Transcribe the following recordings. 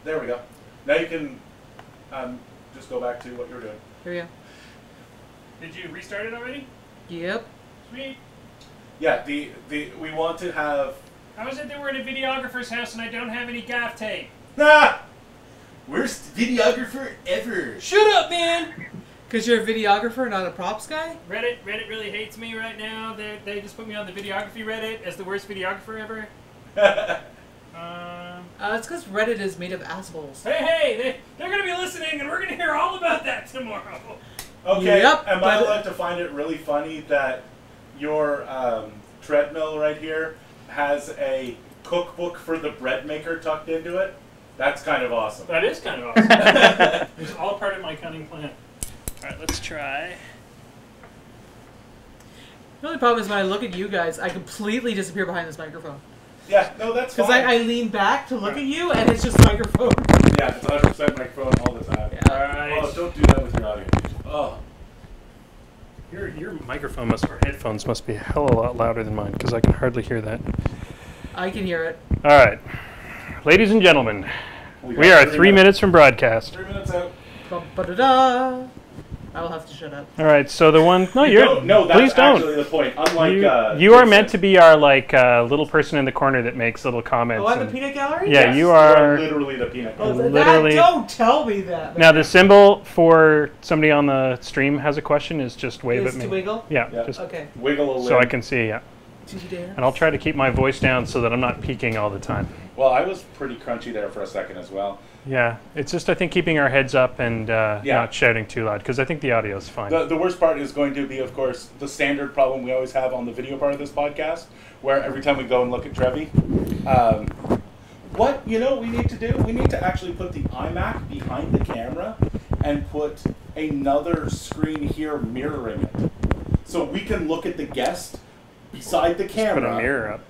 There we go. Now you can just go back to what you were doing. Here we go. Did you restart it already? Yep. Sweet. Yeah, we want to have... How is it that we're at a videographer's house and I don't have any gaff tape? Ah! Worst videographer ever. Shut up, man! Because you're a videographer, not a props guy? Reddit really hates me right now. They just put me on the videography Reddit as the worst videographer ever. It's because Reddit is made of assholes. Hey, they're going to be listening and we're going to hear all about that tomorrow. Okay, yep, am I allowed to find it really funny that your treadmill right here has a cookbook for the bread maker tucked into it? That's kind of awesome. That is kind of awesome. It's all part of my cunning plan. All right, let's try. The only problem is when I look at you guys, I completely disappear behind this microphone. Yeah, no, that's fine. Because I lean back to look at you, and it's just microphone. Yeah, it's 100% microphone all the time. Yeah. All right. Oh, don't do that with your audio. Oh. Your microphone or headphones must be a hell of a lot louder than mine because I can hardly hear that. I can hear it. All right. Ladies and gentlemen, we are 3 minutes from broadcast. 3 minutes out. Ba-da-da. I will have to shut up. All right, so the one... No, No, that's please don't. actually the point. Unlike... You are meant to be our, little person in the corner that makes little comments. Oh, I'm the peanut gallery? Yeah, Yes, you are... literally the peanut Oh, gallery. Literally. don't tell me that. Now, the symbol for somebody on the stream has a question is just wave Is at me. to wiggle? Yeah, Yeah. just Okay. Wiggle a limb. so I can see, yeah. Do you dare? And I'll try to keep my voice down so that I'm not peaking all the time. Well, I was pretty crunchy there for a second as well. Yeah, it's just, I think, keeping our heads up and not shouting too loud, because I think the audio is fine. The worst part is going to be, of course, the standard problem we always have on the video part of this podcast, where every time we go and look at Trevvy, what we need to do? We need to actually put the iMac behind the camera and put another screen here mirroring it. So we can look at the guest beside the camera. Just put a mirror up.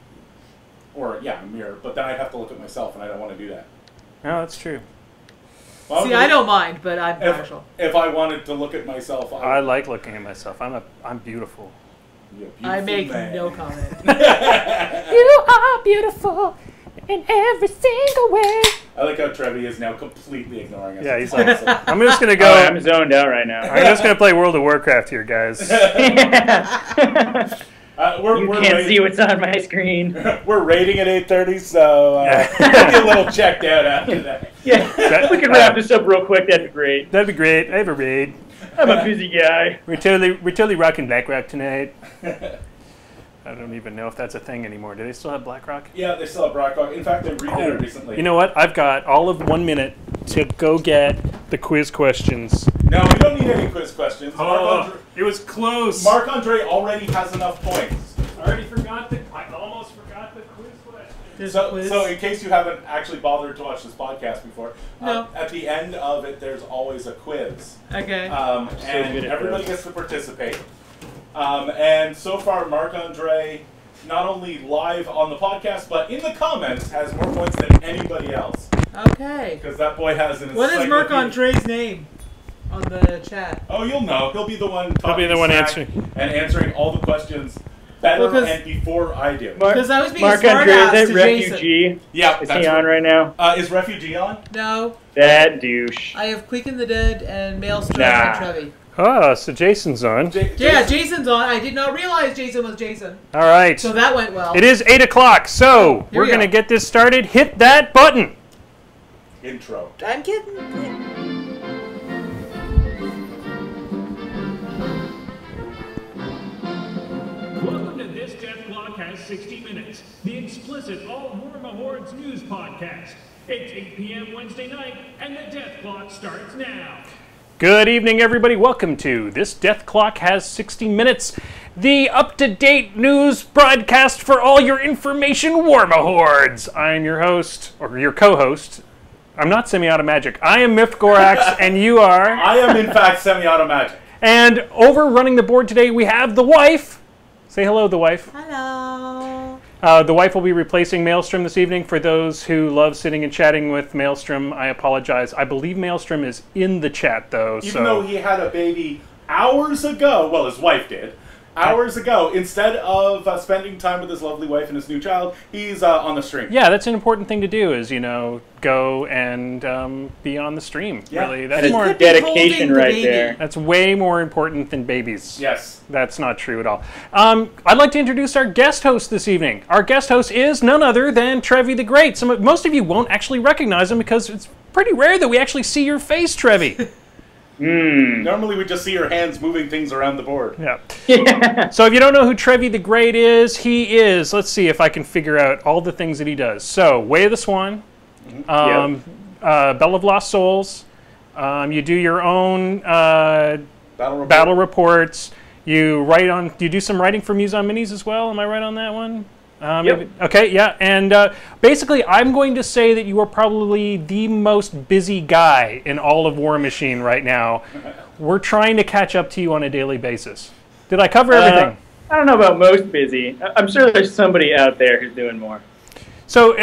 Or, yeah, a mirror. But then I'd have to look at myself, and I don't want to do that. No, that's true. Well, see, I don't mind, but I'm partial. If I wanted to look at myself, I like looking at myself. I'm beautiful. I make no comment. You are beautiful in every single way. I like how Trevvy is now completely ignoring us. Yeah, he's like, like, I'm just going to go. I'm zoned out right now. I'm just going to play World of Warcraft here, guys. You can't see what's on my screen. We're rating at 8:30, so we'll be a little checked out after that. Yeah, we can wrap this up real quick. That'd be great. That'd be great. I have a raid. I'm a busy guy. We're totally rocking BlackRock tonight. I don't even know if that's a thing anymore. Do they still have BlackRock? Yeah, they still have BlackRock. In fact, they redid it recently. You know what? I've got all of 1 minute to go get the quiz questions. No, we don't need any quiz questions. It was close. Marc-Andre already has enough points. I almost forgot the quiz question. So in case you haven't actually bothered to watch this podcast before, No. At the end of it, there's always a quiz. Okay. And everybody gets to participate. And so far, Marc-Andre, not only live on the podcast, but in the comments, has more points than anybody else. Okay. Because that boy has an What is encyclopedia. Marc-Andre's name on the chat? Oh, you'll know. He'll be the one He'll be the one smack answering. and answering all the questions better and before I do. Because I was being Marc-Andre, smart-ass is to that Refugee? Yeah, Is he on right now? Is Refugee on? No. That douche. I have Quick and the Dead and Maelstrom Nah. and Trevvy. Oh, so Jason's on. Yeah, Jason's on. I did not realize Jason was Jason. All right. So that went well. It is 8 o'clock, so Here we're we going to go. get this started. Hit that button. Intro. I'm kidding. Welcome to This Death Clock Has 60 Minutes, the explicit all-Warma Hordes news podcast. It's 8 p.m. Wednesday night, and the Death Clock starts now. Good evening, everybody. Welcome to This Death Clock Has 60 Minutes, the up-to-date news broadcast for all your information Warma Hordes. I'm your host, or your co-host. I'm not Semi-Automagic. I am Myth Gorax, and you are... I am, in fact, Semi-Automagic. And overrunning the board today, we have the wife. Say hello, the wife. Hello. The wife will be replacing Maelstrom this evening. For those who love sitting and chatting with Maelstrom, I apologize. I believe Maelstrom is in the chat, though. Even though he had a baby hours ago, well, his wife did, hours ago. Instead of spending time with his lovely wife and his new child, he's on the stream. Yeah, that's an important thing to do. Is go and be on the stream. Yeah. Really, And that's it's more. dedication right there. That's way more important than babies. Yes. That's not true at all. I'd like to introduce our guest host this evening. Our guest host is none other than Trevvy the Great. Most of you won't actually recognize him because it's pretty rare that we actually see your face, Trevvy. Normally we just see your hands moving things around the board. Yeah. So if you don't know who Trevvy the Great is, he is, let's see if I can figure out all the things that he does. So, Way of the Swan, Bell of Lost Souls, you do your own battle reports, you do some writing for Muse on Minis as well, am I right on that one? Yep. Okay, yeah, and basically I'm going to say that you are probably the most busy guy in all of War Machine right now. We're trying to catch up to you on a daily basis. Did I cover everything? I don't know about most busy. I'm sure there's somebody out there who's doing more. So,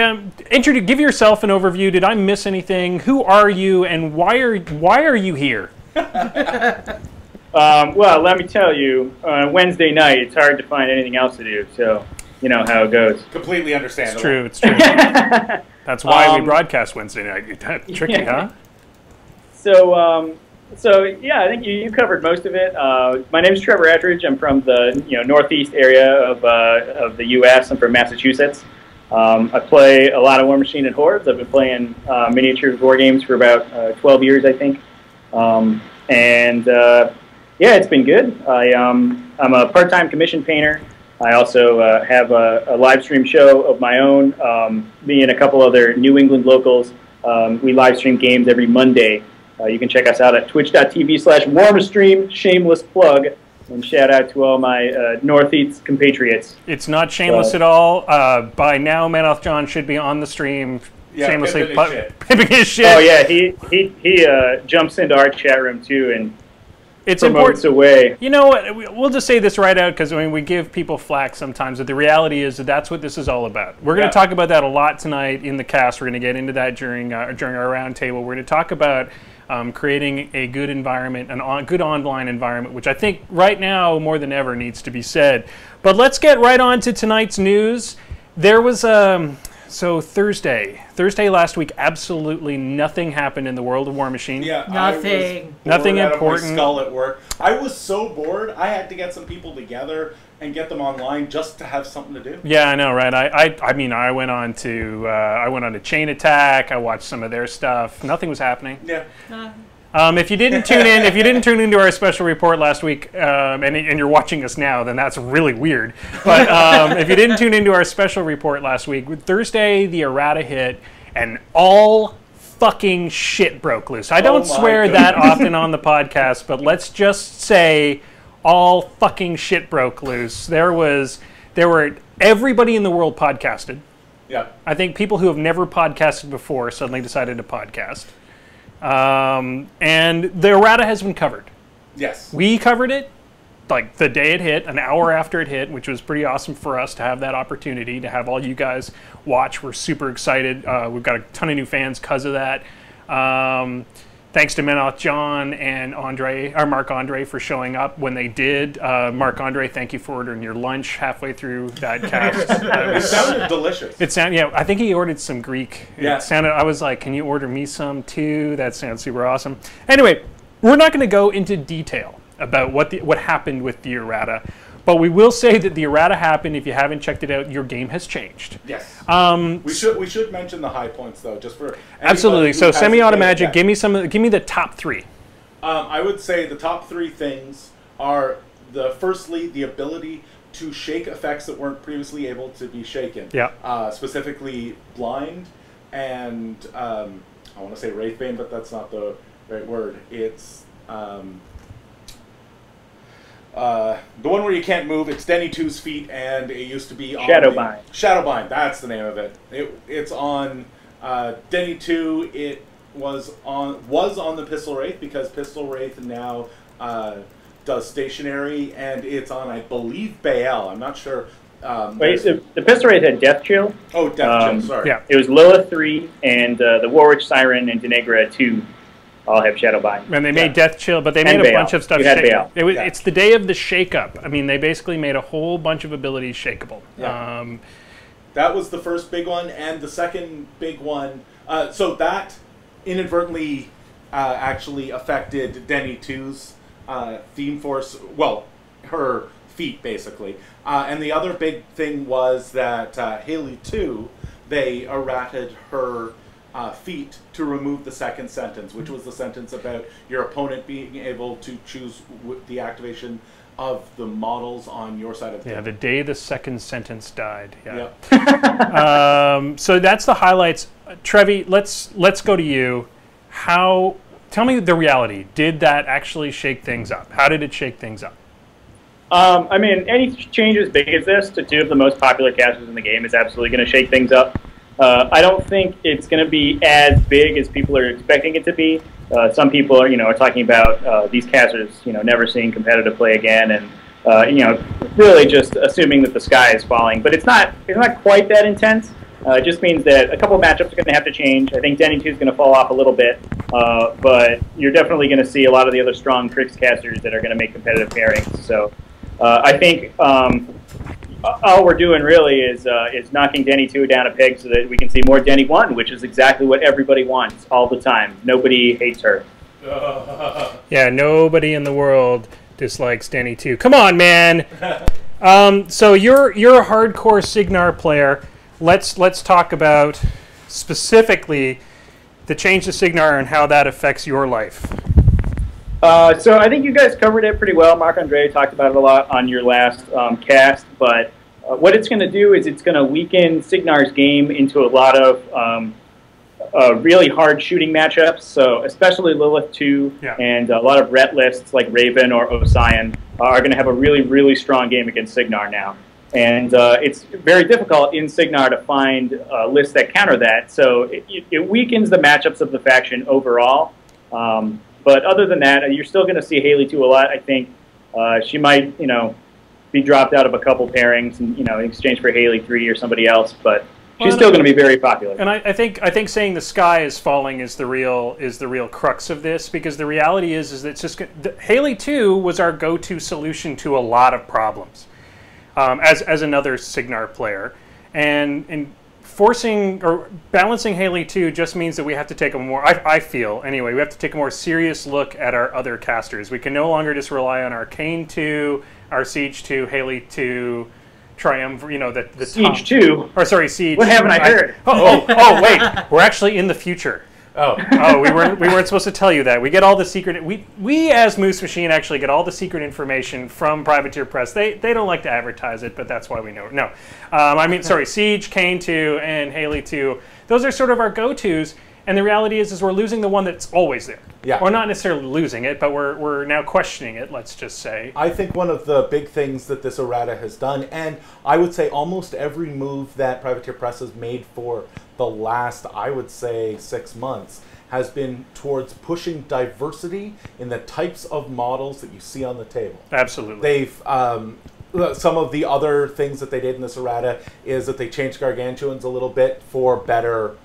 give yourself an overview. Did I miss anything? Who are you, and why are you here? Well, let me tell you, Wednesday night, it's hard to find anything else to do, so you know how it goes. Completely understandable. It's true. That's why we broadcast Wednesday night. Tricky, huh? So yeah, I think you covered most of it. My name is Trevor Attridge. I'm from the northeast area of the U.S. I'm from Massachusetts. I play a lot of War Machine and Hordes. I've been playing miniature war games for about 12 years, I think. Yeah, it's been good. I'm a part-time commission painter. I also have a live stream show of my own. Me and a couple other New England locals. We live stream games every Monday. You can check us out at twitch.tv/warmastream. Shameless plug. And shout out to all my Northeast compatriots. It's not shameless at all. By now, Manoth John should be on the stream. Shamelessly pimping his shit. Oh yeah, he jumps into our chat room too and it's promotes important. Away. You know what? We'll just say this right out because we give people flack sometimes, but the reality is that's what this is all about. We're going to talk about that a lot tonight in the cast. We're going to get into that during our roundtable. We're going to talk about creating a good environment, good online environment, which I think right now more than ever needs to be said. But let's get right on to tonight's news. There was so Thursday last week, absolutely nothing happened in the world of War Machine. Yeah, nothing important. Out of my skull at work. I was so bored. I had to get some people together and get them online just to have something to do. Yeah, I know, right? I mean, I went on to Chain Attack. I watched some of their stuff. Nothing was happening. Yeah. If you didn't tune into our special report last week, and you're watching us now, then that's really weird. But if you didn't tune into our special report last week, Thursday the errata hit, and all fucking shit broke loose. I don't swear that often on the podcast, but let's just say all fucking shit broke loose. There were everybody in the world podcasted. Yeah. I think people who have never podcasted before suddenly decided to podcast. And the errata has been covered. Yes. We covered it like the day it hit, an hour after it hit, which was pretty awesome for us to have that opportunity to have all you guys watch. We're super excited. We've got a ton of new fans because of that. Thanks to Manoth John and Mark Andre for showing up when they did. Mark Andre, thank you for ordering your lunch halfway through that cast. It sounded delicious. I think he ordered some Greek. Yeah. I was like, can you order me some too? That sounds super awesome. Anyway, we're not going to go into detail about what happened with the errata, but we will say that the errata happened. If you haven't checked it out, your game has changed. Yes. We should mention the high points though, just for absolutely. So semi-automagic. Give me the top three. I would say the top three things are firstly the ability to shake effects that weren't previously able to be shaken. Yeah. Specifically blind and I want to say Wraithbane, but that's not the right word. It's the one where you can't move. It's Denny 2's feet, and it used to be on Shadowbind. Shadowbind, that's the name of it. It's on Denny 2. It was on the Pistol Wraith because Pistol Wraith now does stationary, and it's on, I believe, Baal. I'm not sure. Wait, the Pistol Wraith had Death Chill. Oh, Death Chill. Sorry. Yeah. It was Lilith 3 and the Warwitch Siren and Denegra 2. all have shadow bind. And they made Death Chill, but they made a bunch of stuff shakeable. It's the day of the shake-up. I mean, they basically made a whole bunch of abilities shakeable. Yeah. That was the first big one, and the second big one. So that inadvertently actually affected Denny 2's theme force. Well, her feet basically. And the other big thing was that Haley 2, they errated her feat to remove the second sentence, which was the sentence about your opponent being able to choose the activation of the models on your side of the table. The day the second sentence died. Yeah. Yep. So that's the highlights. Trevvy, let's go to you. Tell me the reality. Did that actually shake things up? How did it shake things up? I mean, any change as big as this to two of the most popular casters in the game is absolutely going to shake things up. I don't think it's going to be as big as people are expecting it to be. Some people are talking about these casters, never seeing competitive play again, and really just assuming that the sky is falling. But it's not quite that intense. It just means that a couple of matchups are going to have to change. I think Denny 2 is going to fall off a little bit, but you're definitely going to see a lot of the other strong Tricks casters that are going to make competitive pairings. So I think all we're doing really is knocking Denny 2 down a peg so that we can see more Denny 1, which is exactly what everybody wants all the time. Nobody hates her. Yeah, nobody in the world dislikes Denny 2. Come on, man. So you're a hardcore Cygnar player. Let's talk about specifically the change to Cygnar and how that affects your life. So I think you guys covered it pretty well. Marc-Andre talked about it a lot on your last cast, but what it's going to do is it's going to weaken Cygnar's game into a lot of really hard shooting matchups. So especially Lilith 2 and a lot of Ret lists like Raven or Ossian are going to have a really, really strong game against Cygnar now. And it's very difficult in Cygnar to find lists that counter that. So it weakens the matchups of the faction overall. But other than that, you're still going to see Haley 2 a lot. I think she might, be dropped out of a couple pairings, and, in exchange for Haley 3 or somebody else. But she's still going to be very popular. And I think saying the sky is falling is the real crux of this, because the reality is that it's just Haley 2 was our go-to solution to a lot of problems as another Cygnar player, and forcing or balancing Haley 2 just means that we have to take a more, I feel anyway, we have to take a more serious look at our other casters. We can no longer just rely on Arcane 2, our Siege 2, Haley 2, Triumph, the Siege 2? Or sorry, Siege. What haven't I heard? Oh, wait, we're actually in the future. Oh, we weren't supposed to tell you that. We get all the secret. We as Moose Machine actually get all the secret information from Privateer Press. They don't like to advertise it, but that's why we know it. No, I mean, sorry, Siege, Kane 2, and Haley 2. Those are sort of our go-tos. And the reality is we're losing the one that's always there. Yeah. Or not necessarily losing it, but we're now questioning it, let's just say. I think one of the big things that this errata has done, and I would say almost every move that Privateer Press has made for the last, I would say, 6 months, has been towards pushing diversity in the types of models that you see on the table. Absolutely. They've some of the other things that they did in this errata is that they changed Gargantuans a little bit for better,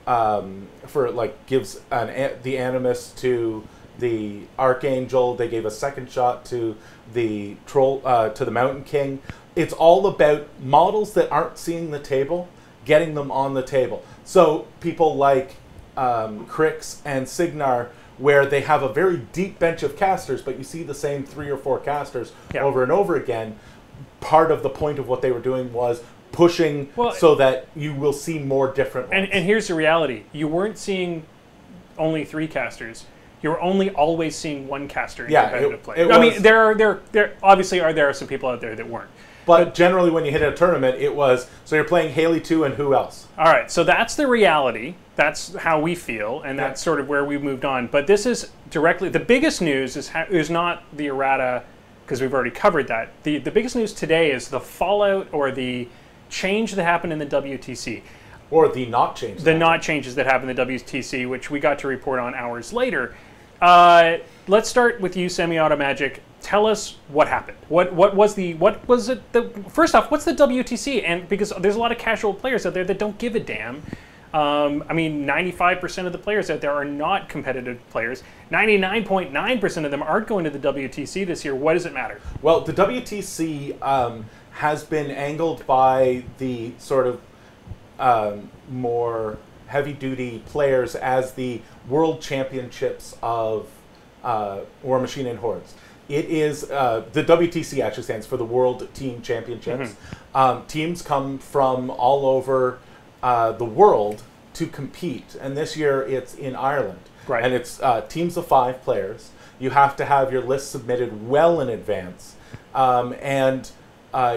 for like gives the Animus to the Archangel. They gave a second shot to the Troll, to the Mountain King. It's all about models that aren't seeing the table, getting them on the table. So people like Crix and Cygnar, where they have a very deep bench of casters, but you see the same 3 or 4 casters over and over again. Part of the point of what they were doing was pushing so that you will see more different ones. And here's the reality. You weren't seeing only 3 casters. You were only always seeing 1 caster in competitive play. I mean, there obviously are some people out there that weren't. But generally when you hit a tournament, it was, so you're playing Haley 2 and who else? All right, so that's the reality. That's how we feel, and that's sort of where we've moved on. But this is directly, the biggest news is not the errata, because we've already covered that. The biggest news today is the fallout or the change that happened in the WTC. Or the not change. The not changes that happened in the WTC, which we got to report on hours later. Let's start with you, Semi-Auto Magic. Tell us what happened. What was it? First off, what's the WTC? And because there's a lot of casual players out there that don't give a damn. I mean, 95% of the players out there are not competitive players. 99.9% of them aren't going to the WTC this year. Why does it matter? Well, the WTC has been angled by the sort of more heavy-duty players as the World Championships of War Machine and Hordes. It is, the WTC actually stands for the World Team Championships. Teams come from all over the world to compete, and this year it's in Ireland. Right. And it's teams of 5 players. You have to have your list submitted well in advance, and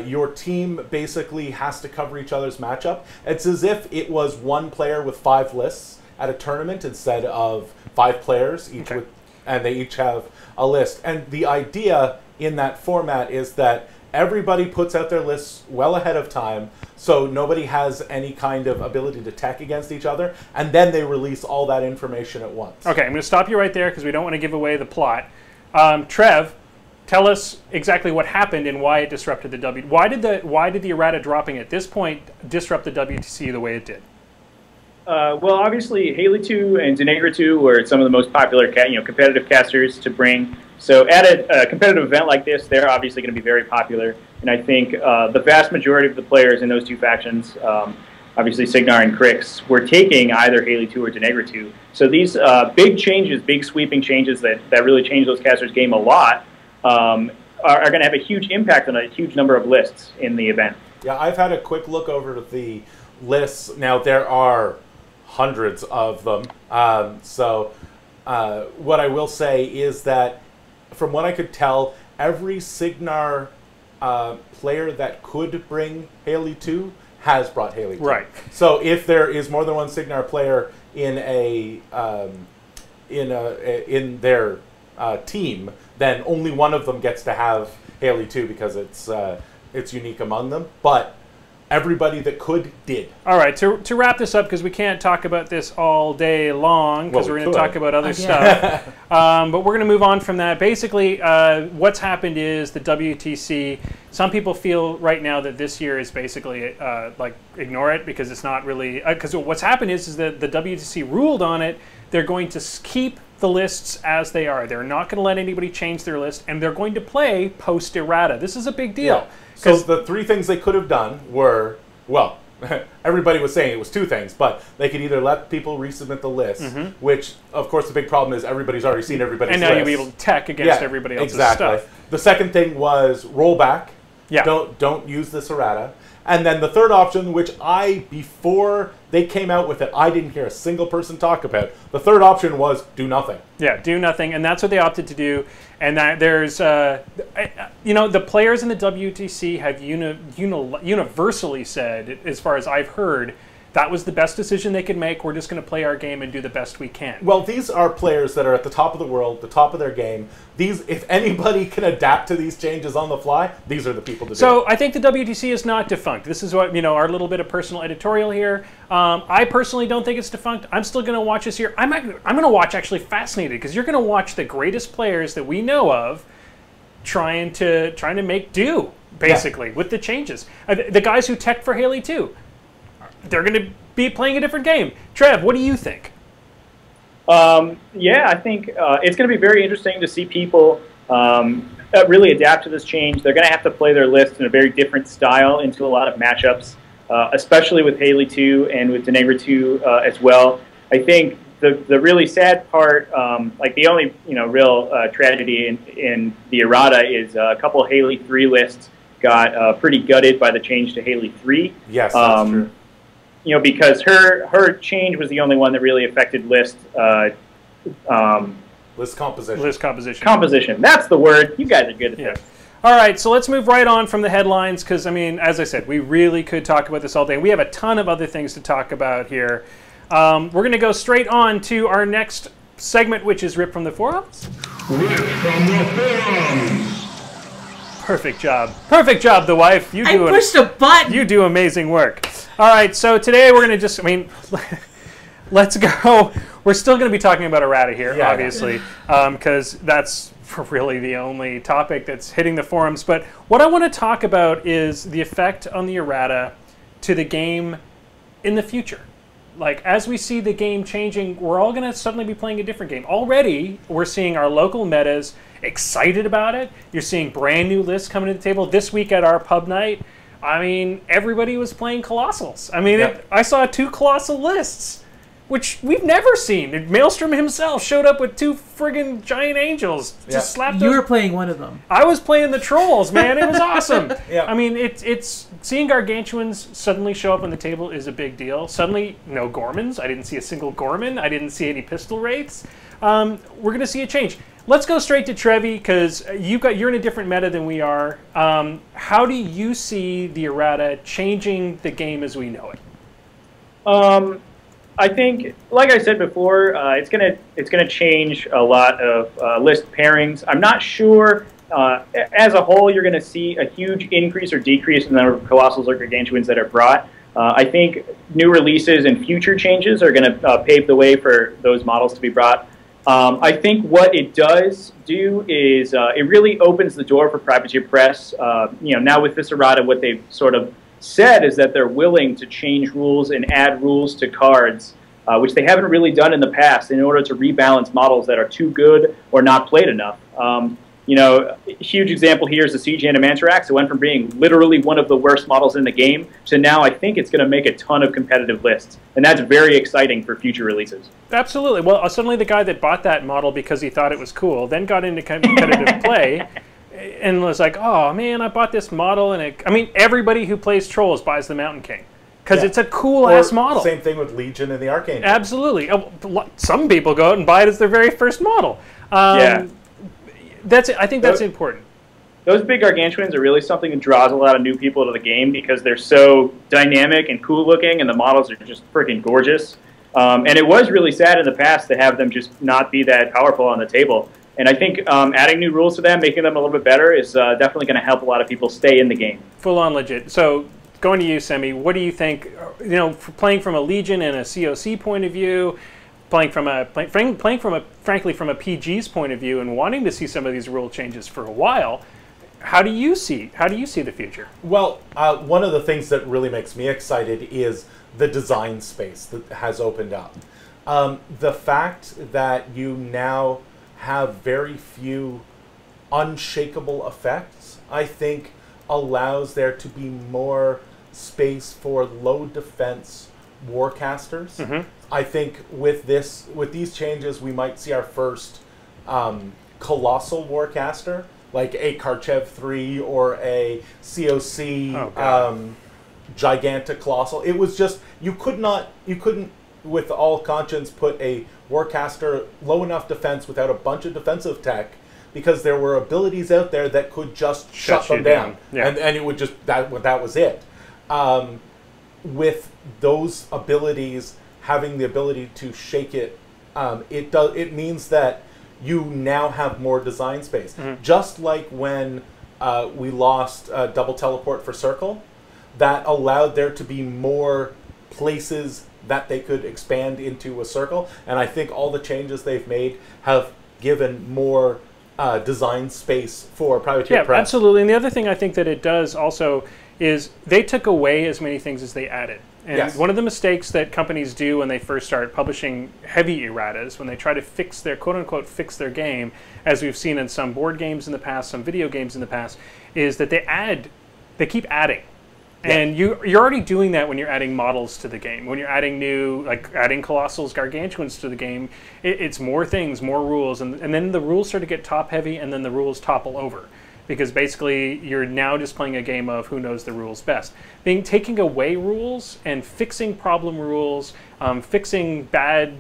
your team basically has to cover each other's matchup. It's as if it was one player with 5 lists at a tournament instead of 5 players, each with, and they each have a list. And the idea in that format is that everybody puts out their lists well ahead of time, so nobody has any kind of ability to tech against each other, and then they release all that information at once. Okay, I'm going to stop you right there because we don't want to give away the plot. Trev, tell us exactly what happened and why it disrupted the W. Why did the errata dropping at this point disrupt the WTC the way it did? Well, obviously, Haley 2 and Denegra 2 were some of the most popular competitive casters to bring. So at a competitive event like this, they're obviously going to be very popular. And I think the vast majority of the players in those 2 factions, obviously Signar and Crix, were taking either Haley 2 or Denegra 2. So these big changes, big sweeping changes that really change those casters' game a lot, are going to have a huge impact on a huge number of lists in the event. Yeah, I've had a quick look over the lists. Now, there are hundreds of them. What I will say is that, from what I could tell, every Signar player that could bring Haley 2 has brought Haley 2. Right. So if there is more than one Signar player in their team, then only one of them gets to have Haley 2 because it's unique among them. But everybody that could did. All right, to wrap this up, because we can't talk about this all day long, because we're going to talk about other stuff. But we're going to move on from that. Basically, what's happened is the WTC, some people feel right now that this year is basically like ignore it because it's not really, because what's happened is that the WTC ruled on it. They're going to keep the lists as they are. They're not going to let anybody change their list, and they're going to play post-errata. This is a big deal. Yeah. So the 3 things they could have done were, well, everybody was saying it was 2 things, but they could either let people resubmit the list, which, of course, the big problem is everybody's already seen everybody's list. And now you'll be able to tech against everybody else's stuff. The second thing was rollback. Yeah. Don't use this errata. And then the third option, which before they came out with it, I didn't hear a single person talk about. The third option was do nothing. Yeah, do nothing, and that's what they opted to do. And that there's, the players in the WTC have universally said, as far as I've heard, that was the best decision they could make. We're just going to play our game and do the best we can. Well, these are players that are at the top of the world, the top of their game. If anybody can adapt to these changes on the fly, these are the people to do it. So I think the WTC is not defunct. This is what, our little bit of personal editorial here. I personally don't think it's defunct. I'm still going to watch this year. I'm going to watch actually fascinated, because you're going to watch the greatest players that we know of trying to make do, basically, with the changes. The guys who teched for Haley 2. They're going to be playing a different game. Trev, what do you think? Yeah, I think it's going to be very interesting to see people really adapt to this change. They're going to have to play their list in a very different style into a lot of matchups, especially with Haley 2 and with Denegra 2 as well. I think the really sad part, like the only real tragedy in the errata is a couple of Haley 3 lists got pretty gutted by the change to Haley 3. Yes, that's true. Because her change was the only one that really affected list list composition. List composition. Composition. That's the word. You guys are good at this. All right, so let's move right on from the headlines, because, as I said, we really could talk about this all day. We have a ton of other things to talk about here. We're going to go straight on to our next segment, which is Rip from the Forums. Rip from the Forums. Perfect job. Perfect job, the wife. I pushed a button. You do amazing work. All right, so today we're going to just, let's go. We're still going to be talking about errata here, obviously, because that's really the only topic that's hitting the forums. But what I want to talk about is the effect on the errata to the game in the future. Like, as we see the game changing, we're all going to suddenly be playing a different game. Already, we're seeing our local metas excited about it. You're seeing brand new lists coming to the table. This week at our pub night, I mean, everybody was playing Colossals. I mean, I saw 2 Colossal lists, which we've never seen. Maelstrom himself showed up with 2 friggin' giant angels. Just slapped You were playing one of them. I was playing the trolls, man. It was awesome. Yeah. I mean, it's seeing gargantuans suddenly show up on the table is a big deal. Suddenly, no Gormans. I didn't see a single Gorman. I didn't see any pistol wraiths. We're going to see a change. Let's go straight to Trevvy, because you're in a different meta than we are. How do you see the errata changing the game as we know it? I think, like I said before, it's gonna change a lot of list pairings. I'm not sure. As a whole, you're going to see a huge increase or decrease in the number of Colossals or Gargantuans that are brought. I think new releases and future changes are going to pave the way for those models to be brought. I think what it does do is it really opens the door for privateer press. Now with this errata, what they've sort of said is that they're willing to change rules and add rules to cards, which they haven't really done in the past, in order to rebalance models that are too good or not played enough. A huge example here is the Siege Animantrax. It went from being literally one of the worst models in the game to now I think it's going to make a ton of competitive lists. And that's very exciting for future releases. Absolutely. Well, suddenly the guy that bought that model because he thought it was cool then got into competitive play and was like, oh, man, I bought this model. And I mean, everybody who plays Trolls buys the Mountain King because it's a cool-ass model. Same thing with Legion and the Archangel. Absolutely. Some people go out and buy it as their very first model. I think that's important. Those big Gargantuans are really something that draws a lot of new people to the game because they're so dynamic and cool looking, and the models are just freaking gorgeous. And it was really sad in the past to have them just not be that powerful on the table. And I think adding new rules to them, making them a little bit better, is definitely going to help a lot of people stay in the game. Full on legit. So going to you, Semi, what do you think? For playing from a Legion and a COC point of view, playing from a frankly from a PG's point of view, and wanting to see some of these rule changes for a while, how do you see the future? Well, one of the things that really makes me excited is the design space that has opened up. The fact that you now have very few unshakable effects, I think, allows there to be more space for low defense warcasters. Mm-hmm. I think with these changes, we might see our first colossal warcaster, like a Karchev 3 or a COC gigantic colossal. It was just you couldn't with all conscience put a warcaster low enough defense without a bunch of defensive tech, because there were abilities out there that could just shut them down. Yeah. And it would just that was it. With those abilities having the ability to shake it, it means that you now have more design space. Mm-hmm. Just like when we lost double teleport for Circle, that allowed there to be more places that they could expand into a circle. And I think all the changes they've made have given more design space for privateer press. Absolutely. And the other thing I think that it does also is they took away as many things as they added. And one of the mistakes that companies do when they first start publishing heavy erratas, when they try to fix their, quote-unquote, fix their game, as we've seen in some board games in the past, some video games in the past, is that they keep adding. Yeah. And you're already doing that when you're adding models to the game. When you're adding adding Colossals, Gargantuans to the game, it's more things, more rules, and then the rules start to get top-heavy, and then the rules topple over. Because basically, you're now just playing a game of who knows the rules best. Taking away rules and fixing problem rules, fixing bad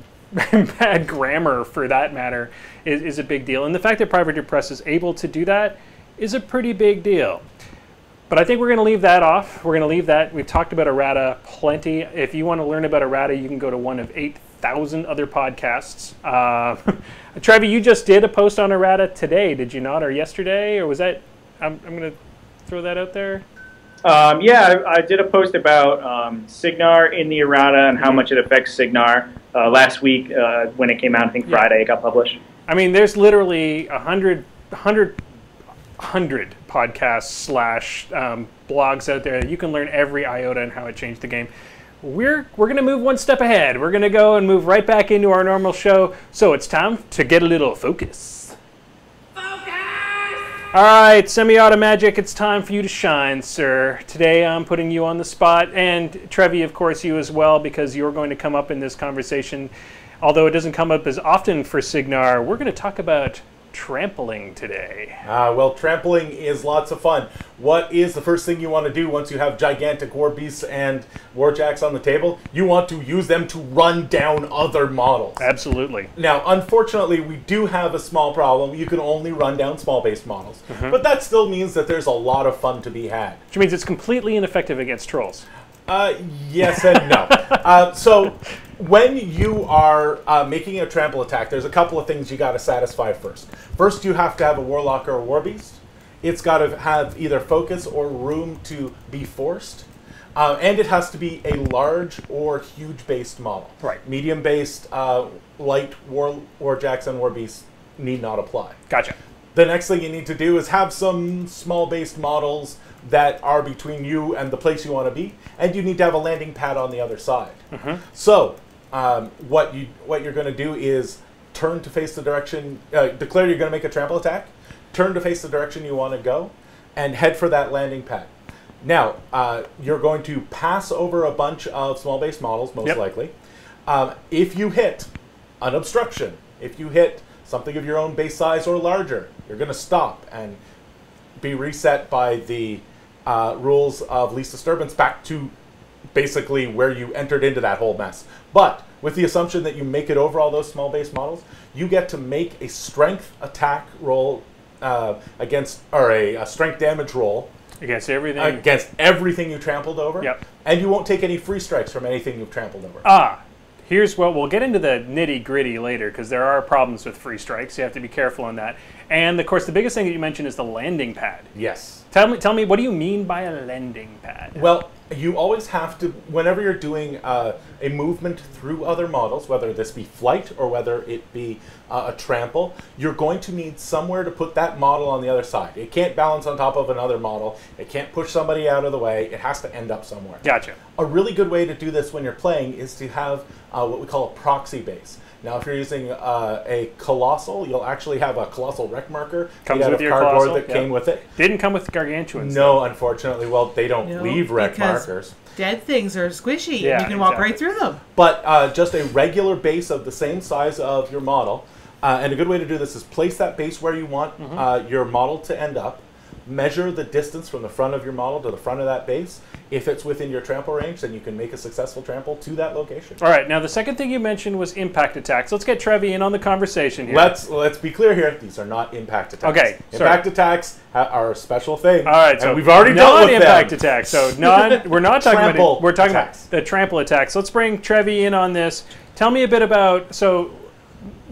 grammar for that matter, is a big deal. And the fact that Privateer Press is able to do that is a pretty big deal. But I think we're going to leave that off. We're going to leave that. We've talked about errata plenty. If you want to learn about errata, you can go to one of 8,000 other podcasts. Trevvy, you just did a post on errata today, did you not? Or yesterday? Or was that... I'm going to throw that out there. I did a post about Signar in the errata and how much it affects Signar last week when it came out. I think Friday it got published. I mean, there's literally 100 podcasts / blogs out there that you can learn every iota and how it changed the game. we're going to move one step ahead. We're going to go and move right back into our normal show. So it's time to get a little focus. All right, Semi-Automagic, it's time for you to shine, sir. Today I'm putting you on the spot, and Trevvy, of course, you as well, because you're going to come up in this conversation. Although it doesn't come up as often for Signar, we're going to talk about trampling today. Well, trampling is lots of fun. What is the first thing you want to do once you have gigantic war beasts and warjacks on the table? You want to use them to run down other models. Absolutely. Now, unfortunately, we do have a small problem. You can only run down small-based models. But that still means that there's a lot of fun to be had. Which means it's completely ineffective against trolls. Yes and no. So when you are making a trample attack, there's a couple of things you got to satisfy first. First, you have to have a warlock or a warbeast. It's got to have either focus or room to be forced. And it has to be a large or huge-based model. Right. Medium-based, light warjacks and warbeasts need not apply. Gotcha. The next thing you need to do is have some small-based models that are between you and the place you want to be, and you need to have a landing pad on the other side. So what you're going to do is turn to face the direction, declare you're going to make a trample attack, turn to face the direction you want to go, and head for that landing pad. Now, you're going to pass over a bunch of small-based models, most likely. If you hit an obstruction, if you hit something of your own base size or larger, you're going to stop and be reset by the rules of least disturbance back to basically where you entered into that whole mess. But with the assumption that you make it over all those small base models, you get to make a strength attack roll against, or a strength damage roll against everything. Against everything you trampled over. Yep. And you won't take any free strikes from anything you've trampled over. Here's what we'll get into the nitty-gritty later, because there are problems with free strikes. You have to be careful on that. And of course, the biggest thing that you mentioned is the landing pad. Yes. Tell me, what do you mean by a landing pad? Well, you always have to, whenever you're doing a movement through other models, whether this be flight or whether it be a trample, you're going to need somewhere to put that model on the other side. It can't balance on top of another model. It can't push somebody out of the way. It has to end up somewhere. Gotcha. A really good way to do this when you're playing is to have what we call a proxy base. Now, if you're using a Colossal, you'll actually have a Colossal Rec marker made out of cardboard that came with it. Didn't come with Gargantuans. No, unfortunately. Well, they don't leave rec markers. Dead things are squishy, Yeah, and you can walk right through them. But just a regular base of the same size of your model. And a good way to do this is place that base where you want your model to end up. Measure the distance from the front of your model to the front of that base. If it's within your trample range, then you can make a successful trample to that location. All right, now the second thing you mentioned was impact attacks. Let's get Trevvy in on the conversation here. Let's be clear here. These are not impact attacks. Okay, impact attacks are a special thing. All right, so we've already dealt with them. Non-impact attacks. So we're not talking about we're talking attacks. about the trample attacks. Let's bring Trevvy in on this. Tell me a bit about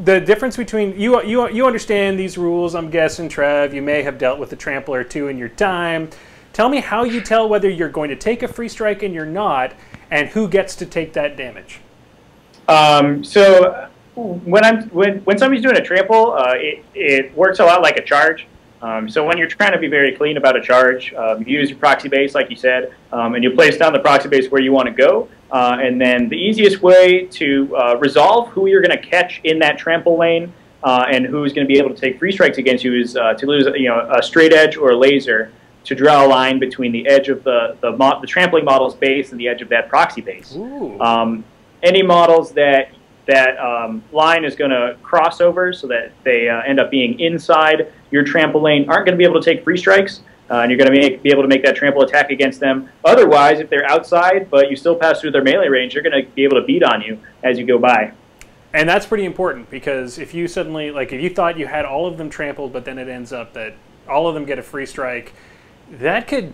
the difference between you understand these rules, I'm guessing, Trev. You may have dealt with a trample or two in your time. Tell me how you tell whether you're going to take a free strike and you're not, and who gets to take that damage. So when somebody's doing a trample, it works a lot like a charge. So when you're trying to be very clean about a charge, you use your proxy base, like you said, and you place down the proxy base where you want to go. And then the easiest way to resolve who you're going to catch in that trample lane and who's going to be able to take free strikes against you is to lose a straight edge or a laser to draw a line between the edge of the trampling model's base and the edge of that proxy base. Any models that line is going to cross over so that they end up being inside your trample lane aren't going to be able to take free strikes, and you're going to be able to make that trample attack against them. Otherwise, if they're outside but you still pass through their melee range, they're going to be able to beat on you as you go by. And that's pretty important, because if you suddenly, if you thought you had all of them trampled, but then it ends up that all of them get a free strike, that could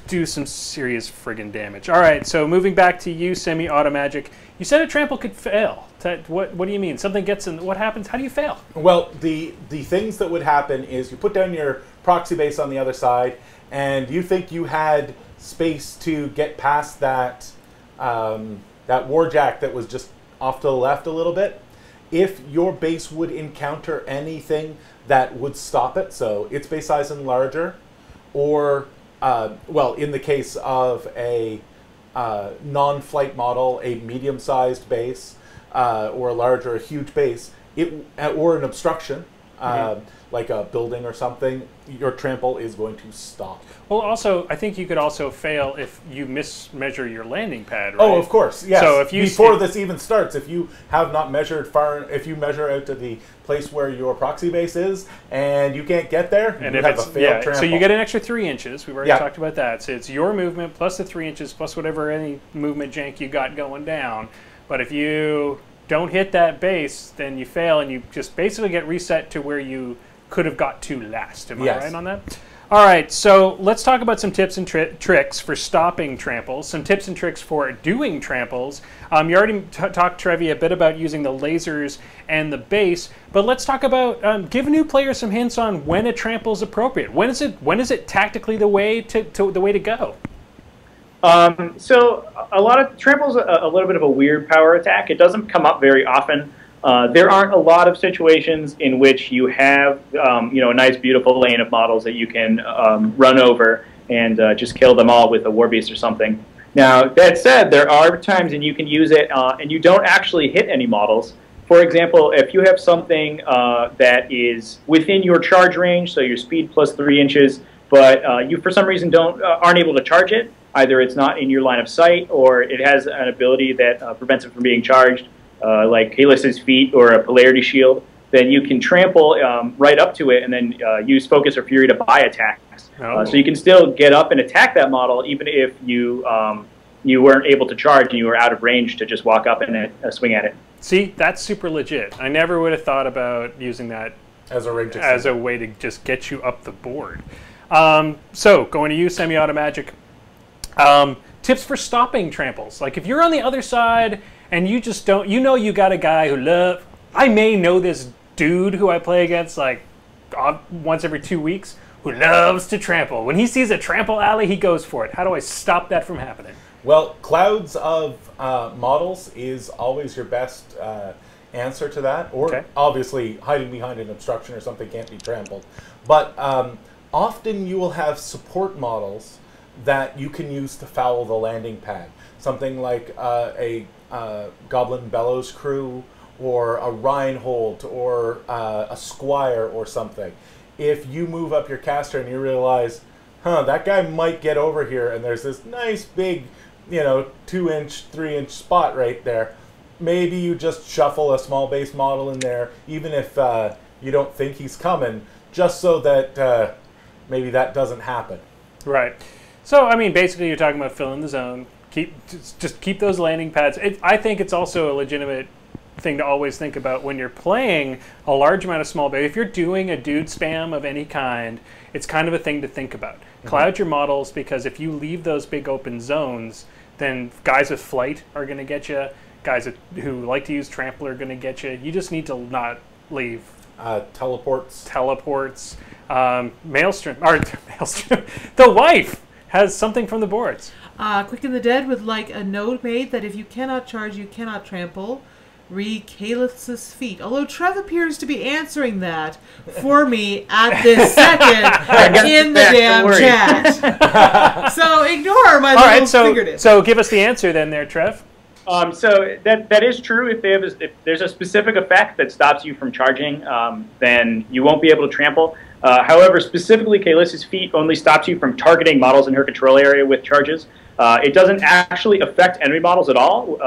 do some serious friggin' damage. All right, so moving back to you, Semi-Automagic. You said a trample could fail. What do you mean? Something gets in. What happens? How do you fail? Well, the things that would happen is you put down your proxy base on the other side, and you think you had space to get past that that warjack that was just off to the left a little bit. If your base would encounter anything that would stop it, so its base size and larger, or well, in the case of a non-flight model, a medium-sized base, or a large or a huge base, or an obstruction, like a building or something, your trample is going to stop. Well, also, I think you could also fail if you mismeasure your landing pad, right? Oh, of course, yes. So if you before this even starts, if you have not measured far, if you measure out to the place where your proxy base is, and you can't get there, and you if have it's, a failed trample. So you get an extra 3 inches. We've already talked about that. So it's your movement plus the 3 inches plus whatever any movement jank you got going down. But if you don't hit that base, then you fail, and you just basically get reset to where you could have got to last. Am I right on that? All right, so let's talk about some tips and tricks for stopping tramples, some tips and tricks for doing tramples. You already talked, Trevvy, a bit about using the lasers and the base, but let's talk about give new players some hints on when a trample is appropriate. When is it tactically the way to go? So a lot of trample's a little bit of a weird power attack. It doesn't come up very often. There aren't a lot of situations in which you have, a nice, beautiful lane of models that you can run over and just kill them all with a war beast or something. Now, that said, there are times when you can use it and you don't actually hit any models. For example, if you have something that is within your charge range, so your speed plus 3 inches, but you for some reason aren't able to charge it, either it's not in your line of sight or it has an ability that prevents it from being charged, like Kalis's feet or a polarity shield, then you can trample right up to it and then use focus or fury to buy attacks. So you can still get up and attack that model even if you weren't able to charge and you were out of range to just walk up and swing at it. See, that's super legit. I never would have thought about using that as a way to just get you up the board. So going to you, semi-auto magic. Tips for stopping tramples. Like if you're on the other side and you just don't, you got a guy who I may know this dude who I play against like once every 2 weeks who loves to trample. When he sees a trample alley, he goes for it. How do I stop that from happening? Well, clouds of models is always your best answer to that. Or obviously hiding behind an obstruction or something can't be trampled. But often you will have support models that you can use to foul the landing pad. Something like a Goblin Bellows crew or a Reinhold or a Squire or something. If you move up your caster and you realize, that guy might get over here and there's this nice big, 2-inch, 3-inch spot right there, maybe you just shuffle a small base model in there, even if you don't think he's coming, just so that maybe that doesn't happen. Right. So, I mean, basically you're talking about filling the zone. Just keep those landing pads. I think it's also a legitimate thing to always think about when you're playing a large amount of small base. If you're doing a dude spam of any kind, it's kind of a thing to think about. Cloud your models, because if you leave those big open zones, then guys with flight are going to get you. Guys who like to use trample are going to get you. You just need to not leave. Teleports. Maelstrom. The wife has something from the boards. Quicken the Dead would like a note made that if you cannot charge, you cannot trample. Read Kalis's feet. Although Trev appears to be answering that for me at this second in the damn chat. So ignore my little fingertip. So give us the answer then there, Trev. So that is true. If there's a specific effect that stops you from charging, then you won't be able to trample. However, specifically, Kalis's feet only stops you from targeting models in her control area with charges. It doesn't actually affect enemy models at all,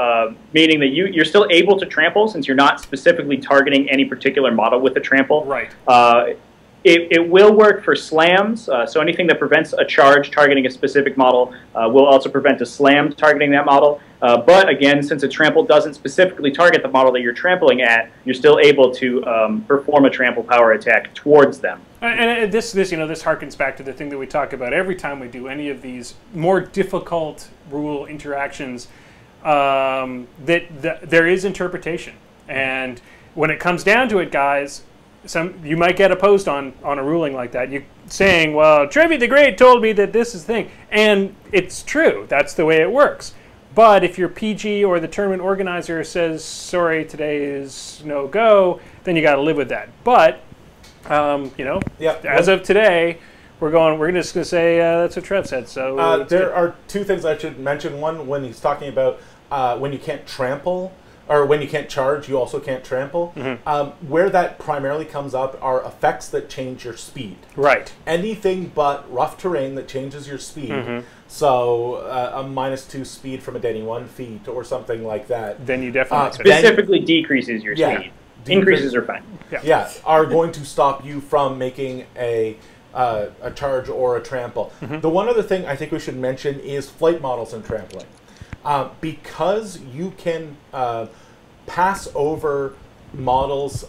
meaning that you're still able to trample since you're not specifically targeting any particular model with a trample. Right. It will work for slams, so anything that prevents a charge targeting a specific model will also prevent a slam targeting that model. But again, since a trample doesn't specifically target the model that you're trampling at, you're still able to perform a trample power attack towards them. And this harkens back to the thing that we talk about every time we do any of these more difficult rule interactions, that there is interpretation. And when it comes down to it, guys, you might get opposed on a ruling like that. You saying, well, Trevvy the Great told me that this is the thing. And it's true. That's the way it works. But if your PG or the tournament organizer says, sorry, today is no go, then you got to live with that. But, as of today, We're just gonna say that's what Trev said. So there are two things I should mention. One, when he's talking about when you can't trample, or when you can't charge, you also can't trample. Where that primarily comes up are effects that change your speed. Right. Anything but rough terrain that changes your speed. So a -2 speed from a Denny 1 feet or something like that. Then you definitely specifically decreases your speed. Increases are fine. Yeah, are going to stop you from making a charge or a trample. The one other thing I think we should mention is flight models and trampling. Because you can pass over models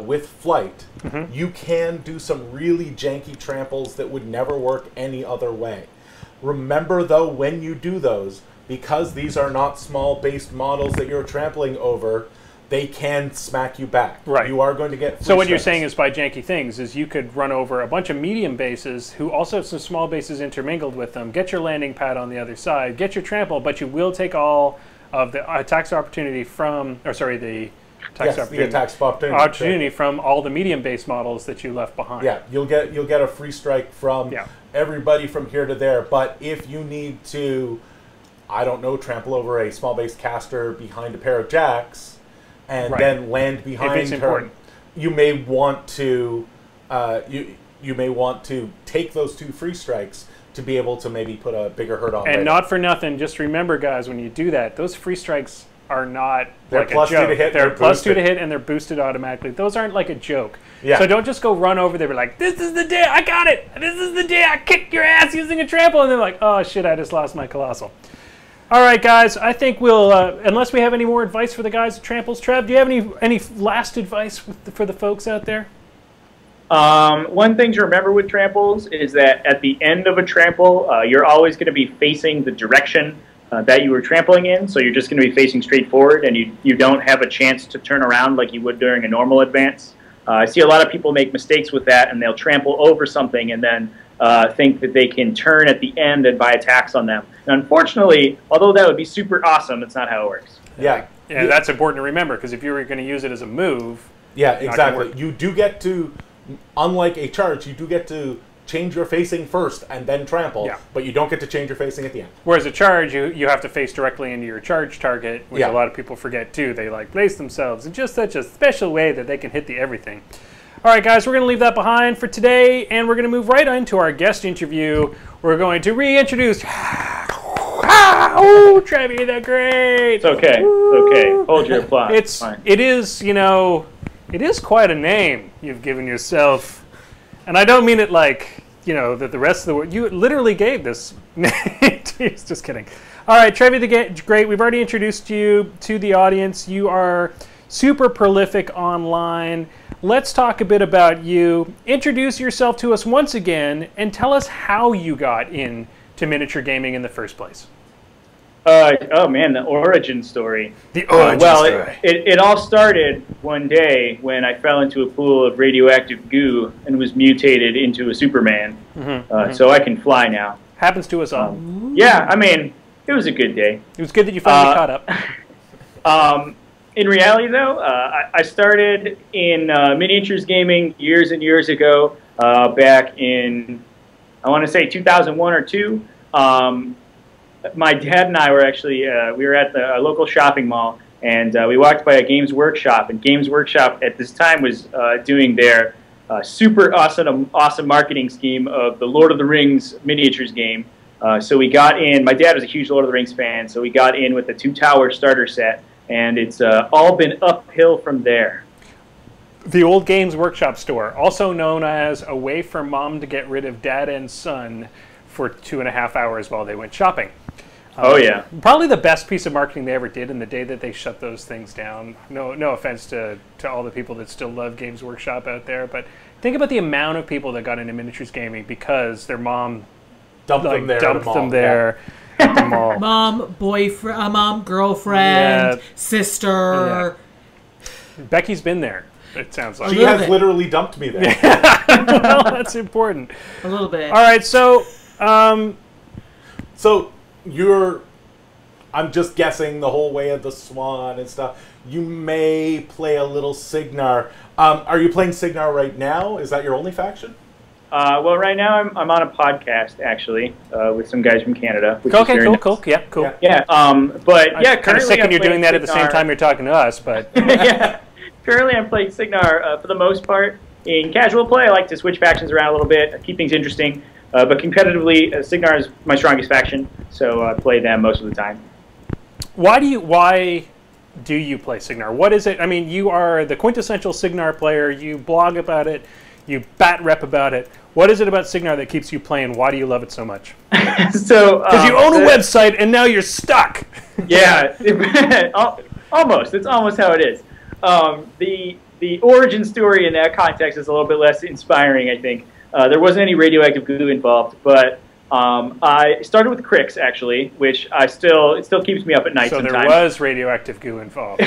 with flight, you can do some really janky tramples that would never work any other way. Remember, though, when you do those, because these are not small-based models that you're trampling over, they can smack you back. Right. You are going to get free So what you're strikes. saying is by janky things is you could run over a bunch of medium bases who also have some small bases intermingled with them, get your landing pad on the other side, get your trample, but you will take all of the attacks opportunity from, or sorry, the attacks opportunity from all the medium base models that you left behind. Yeah, you'll get a free strike from everybody from here to there. But if you need to, I don't know, trample over a small base caster behind a pair of jacks, and then land behind her, you may want to you may want to take those 2 free strikes to be able to maybe put a bigger hurt on. And not for nothing, just remember, guys, when you do that, those free strikes are not like plus a joke. 2 to hit. They're plus 2 to hit, and they're boosted automatically. Those aren't like a joke. Yeah. So don't just go run over there and be like, this is the day I got it. This is the day I kicked your ass using a trample. And they're like, oh, shit, I just lost my Colossal. All right, guys, I think we'll, unless we have any more advice for the guys at Tramples, Trev, do you have any last advice for the folks out there? One thing to remember with tramples is that at the end of a trample, you're always going to be facing the direction that you were trampling in, so you're just going to be facing straight forward, and you don't have a chance to turn around like you would during a normal advance. I see a lot of people make mistakes with that, and they'll trample over something and then think that they can turn at the end and buy attacks on them. And unfortunately, although that would be super awesome, it's not how it works. Yeah, that's important to remember, because if you were going to use it as a move... Yeah, exactly. You do get to, unlike a charge, you do get to change your facing first and then trample, but you don't get to change your facing at the end. Whereas a charge, you have to face directly into your charge target, which a lot of people forget too. They like place themselves in just such a special way that they can hit the everything. All right, guys, we're going to leave that behind for today, and we're going to move right into our guest interview. We're going to reintroduce... Oh, Trevvy the Great! It's okay. It's okay. Hold your applause. It is, you know, it is quite a name you've given yourself. And I don't mean it like, you know, that the rest of the world... You literally gave this name. Just kidding. All right, Trevvy the Great, we've already introduced you to the audience. You are super prolific online. Let's talk a bit about you. Introduce yourself to us once again and tell us how you got into miniature gaming in the first place. Oh man, the origin story. The origin story. It all started one day when I fell into a pool of radioactive goo and was mutated into a Superman. So I can fly now. Happens to us all. Yeah, I mean, it was a good day. It was good that you finally caught up. In reality, though, I started in miniatures gaming years and years ago, back in, I want to say 2001 or 2. My dad and I were actually, we were at the local shopping mall, and we walked by a Games Workshop, and Games Workshop at this time was doing their super awesome marketing scheme of the Lord of the Rings miniatures game. So we got in, my dad was a huge Lord of the Rings fan, so we got in with the 2-tower starter set, and it's all been uphill from there. The old Games Workshop store, also known as a way for mom to get rid of dad and son for 2.5 hours while they went shopping. Oh yeah. Probably the best piece of marketing they ever did in the day that they shut those things down. No offense to all the people that still love Games Workshop out there, but think about the amount of people that got into miniatures gaming because their mom dumped them there at the mall. Mom, boyfriend, mom, girlfriend, sister. Yeah. Becky's been there, it sounds like. She has literally dumped me there. Well, that's important. A little bit. All right, so... So I'm just guessing the whole way of the Swan and stuff. You may play a little Signar. Are you playing Signar right now? Is that your only faction? Well, right now I'm on a podcast actually with some guys from Canada. Which Okay, is very cool. nice. Yeah, cool. Yeah. But yeah, I'm kind of sick I'm when you're doing playing that at the same Signar. time you're talking to us, but Yeah. Currently, I'm playing Signar for the most part. In casual play, I like to switch factions around a little bit, keep things interesting. But competitively, Signar is my strongest faction, so I play them most of the time. why do you play Signar? What is it? I mean, you are the quintessential Signar player. You blog about it. You bat rep about it. What is it about Signar that keeps you playing? Why do you love it so much? So Because you own a website and now you're stuck. Yeah, almost. It's almost how it is. The origin story in that context is a little bit less inspiring, I think. There wasn't any radioactive goo involved, but I started with Crix actually, which it still keeps me up at night. So sometimes. there was radioactive goo involved.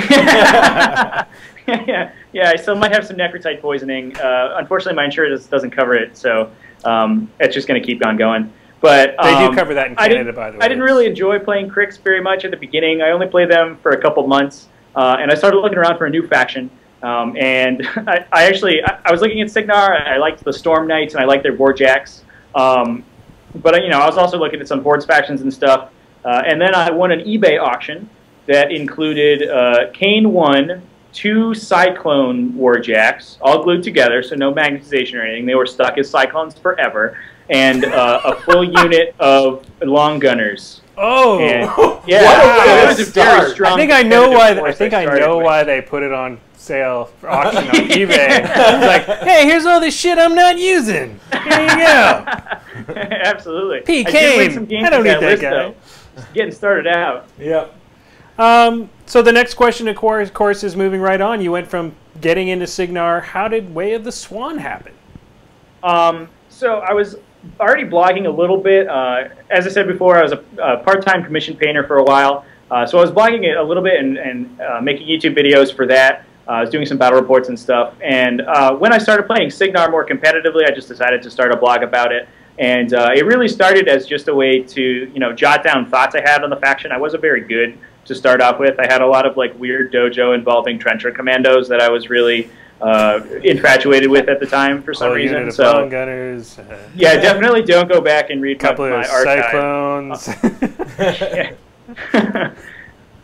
yeah. I still might have some necrotite poisoning. Unfortunately, my insurance doesn't cover it, so it's just going to keep on going. But They do cover that in Canada, by the way. I didn't really enjoy playing Crix very much at the beginning. I only played them for a couple months, and I started looking around for a new faction. And I was looking at Signar. I liked the Storm Knights, and I liked their Warjacks. But I was also looking at some Hordes factions and stuff. And then I won an eBay auction that included Kane 1, 2 Cyclone Warjacks, all glued together, so no magnetization or anything. They were stuck as Cyclones forever. And a full unit of Long Gunners. Oh, And, What a yeah, way it to was a start. very strong. I think I know why. competitive I force think I started know with. why they put it on sale for auction on eBay. It's like, hey, here's all this shit I'm not using. Here you go. Absolutely. P. I did win Kane. some games I don't with need that list, guy. though. Just getting started out. Yep. So the next question, of course, is moving right on. You went from getting into Signar. How did Way of the Swan happen? So I was already blogging a little bit. As I said before, I was a part-time commission painter for a while. So I was blogging it a little bit and making YouTube videos for that. I was doing some battle reports and stuff. And when I started playing Signar more competitively, I just decided to start a blog about it. And it really started as just a way to, jot down thoughts I had on the faction. I wasn't very good to start off with. I had a lot of weird dojo involving trencher commandos that I was really infatuated with at the time for some reason. Unit of So Long Gunners. yeah, definitely don't go back and read A couple my of archive. Cyclones.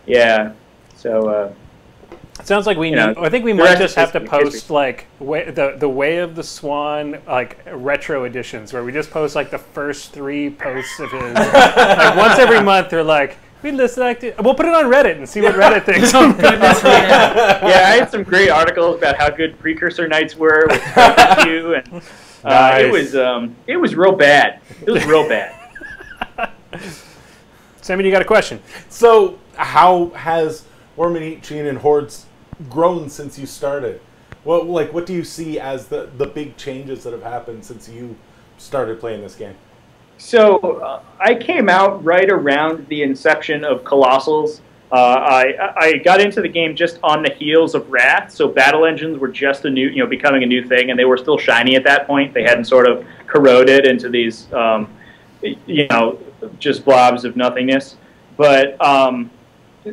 Yeah. So It sounds like we need, I think we the might rest just is have to history. post the Way of the Swan retro editions where we just post the first 3 posts of his. Once every month they're like, we'll put it on Reddit and see what Reddit thinks. Oh, goodness, yeah. yeah, I had some great articles about how good Precursor Knights were with you, and Nice. it was real bad. It was real bad. Sammy, you got a question? So, how has Ormanichian and Hordes grown since you started? Well, what do you see as the big changes that have happened since you started playing this game? So I came out right around the inception of Colossals. I got into the game just on the heels of Wrath, so battle engines were just becoming a new thing, and they were still shiny at that point. They hadn't sort of corroded into these, just blobs of nothingness. But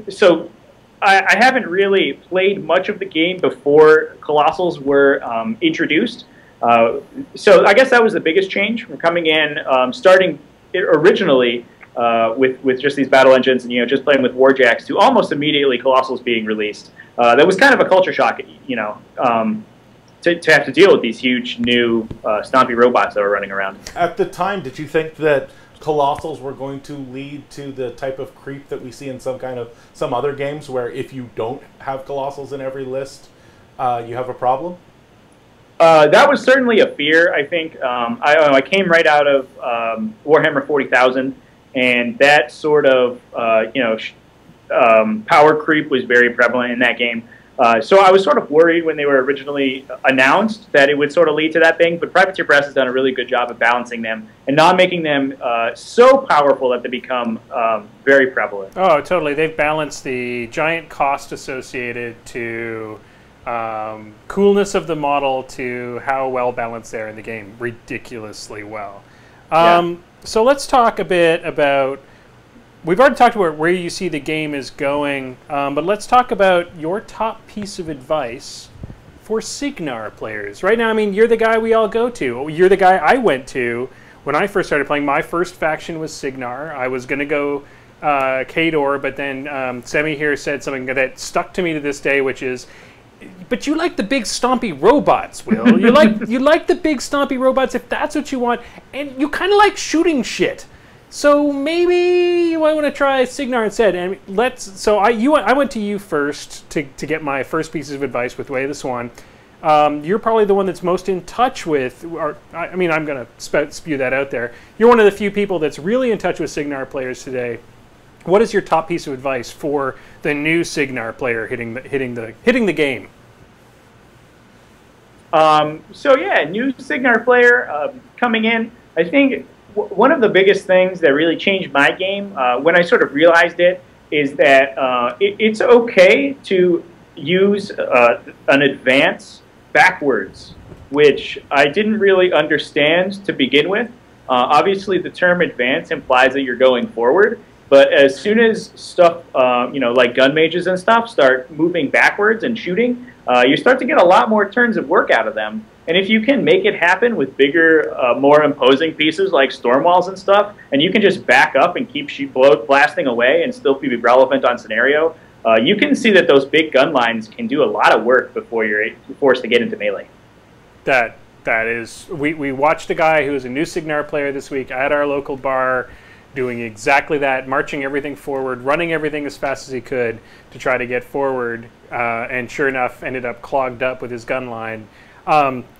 so I haven't really played much of the game before Colossals were introduced. So I guess that was the biggest change from coming in, starting originally with just these battle engines and just playing with Warjacks to almost immediately Colossals being released. That was kind of a culture shock, to have to deal with these huge new stompy robots that were running around. At the time, did you think that Colossals were going to lead to the type of creep that we see in some other games, where if you don't have Colossals in every list, you have a problem? That was certainly a fear, I think. I came right out of Warhammer 40,000, and that sort of power creep was very prevalent in that game. So I was sort of worried when they were originally announced that it would sort of lead to that thing, but Privateer Press has done a really good job of balancing them and not making them so powerful that they become very prevalent. Oh, totally. They've balanced the giant cost associated to coolness of the model to how well balanced they are in the game. Ridiculously well. So let's talk a bit about, we've already talked about where you see the game is going, but let's talk about your top piece of advice for Signar players? Right now, I mean, you're the guy we all go to. You're the guy I went to when I first started playing. My first faction was Signar. I was going to go Khador, but then Semi here said something that stuck to me to this day, which is, but you like the big stompy robots, Will. You like the big stompy robots if that's what you want, and you kind of like shooting shit. So maybe you might want to try Signar instead. And I went to you first to get my first pieces of advice with Way of the Swan. You're probably the one that's most in touch with, I mean, I'm going to spew that out there. You're one of the few people that's really in touch with Signar players today. What is your top piece of advice for the new Signar player hitting the game? So yeah, new Signar player coming in. I think one of the biggest things that really changed my game when I sort of realized it is that it's okay to use an advance backwards, which I didn't really understand to begin with. Obviously, the term advance implies that you're going forward. But as soon as stuff, like gun mages and stuff, start moving backwards and shooting, you start to get a lot more turns of work out of them. And if you can make it happen with bigger, more imposing pieces like storm walls and stuff, and you can just back up and keep blasting away and still be relevant on scenario, you can see that those big gun lines can do a lot of work before you're forced to get into melee. That is, we watched a guy who was a new Signar player this week at our local bar, doing exactly that, marching everything forward, running everything as fast as he could to try to get forward, and sure enough ended up clogged up with his gun line.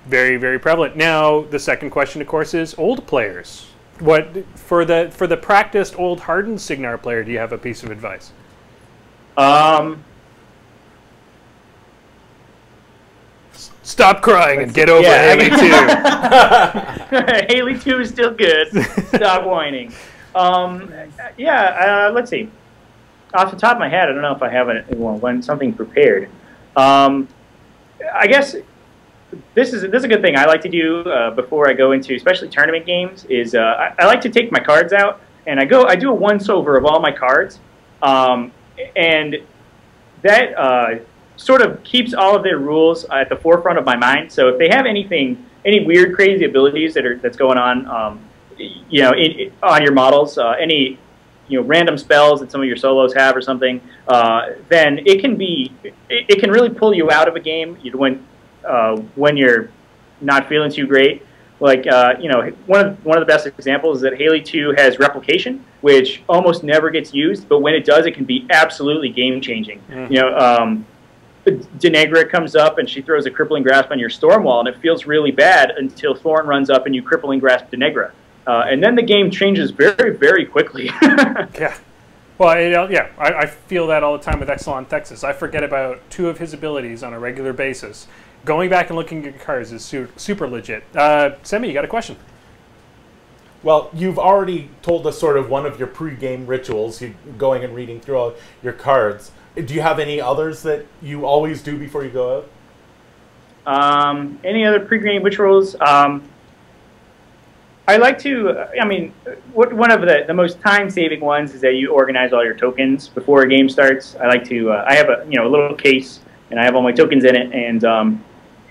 Very, very prevalent. Now, the second question, of course, is old players. What for the practiced, old, hardened Signar player, do you have a piece of advice? Stop crying and get over Haley 2. Haley 2 is still good. Stop whining. Let's see. Off the top of my head, I don't know if I have something prepared. I guess this is a good thing I like to do before I go into, especially tournament games. Is I like to take my cards out and I do a once over of all my cards, and that sort of keeps all of their rules at the forefront of my mind. So if they have any weird, crazy abilities that's going on, on your models, any random spells that some of your solos have or something, then it can really pull you out of a game when you're not feeling too great. Like one of the best examples is that Haley 2 has replication, which almost never gets used, but when it does, it can be absolutely game changing. Denegra comes up and she throws a crippling grasp on your storm wall, and it feels really bad until Thorn runs up and you crippling grasp Denegra. And then the game changes very, very quickly. Yeah. Well, I feel that all the time with Exelon Texas. I forget about two of his abilities on a regular basis. Going back and looking at your cards is super legit. Semi, you got a question? Well, you've already told us sort of one of your pre-game rituals, you going and reading through all your cards. Do you have any others that you always do before you go out? Any other pre-game rituals? I like to, one of the most time-saving ones is that you organize all your tokens before a game starts. I like to, I have a little case, and I have all my tokens in it, and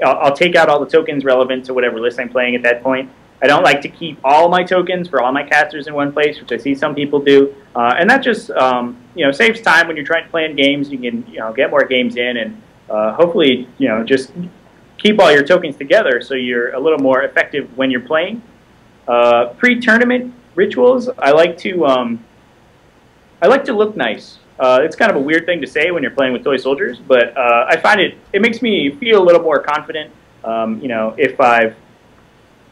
I'll take out all the tokens relevant to whatever list I'm playing at that point. I don't like to keep all my tokens for all my casters in one place, which I see some people do, and that just saves time when you're trying to plan games. You can get more games in, and hopefully just keep all your tokens together so you're a little more effective when you're playing. Pre-tournament rituals, I like to look nice. It's kind of a weird thing to say when you're playing with toy soldiers, but I find it makes me feel a little more confident. If I've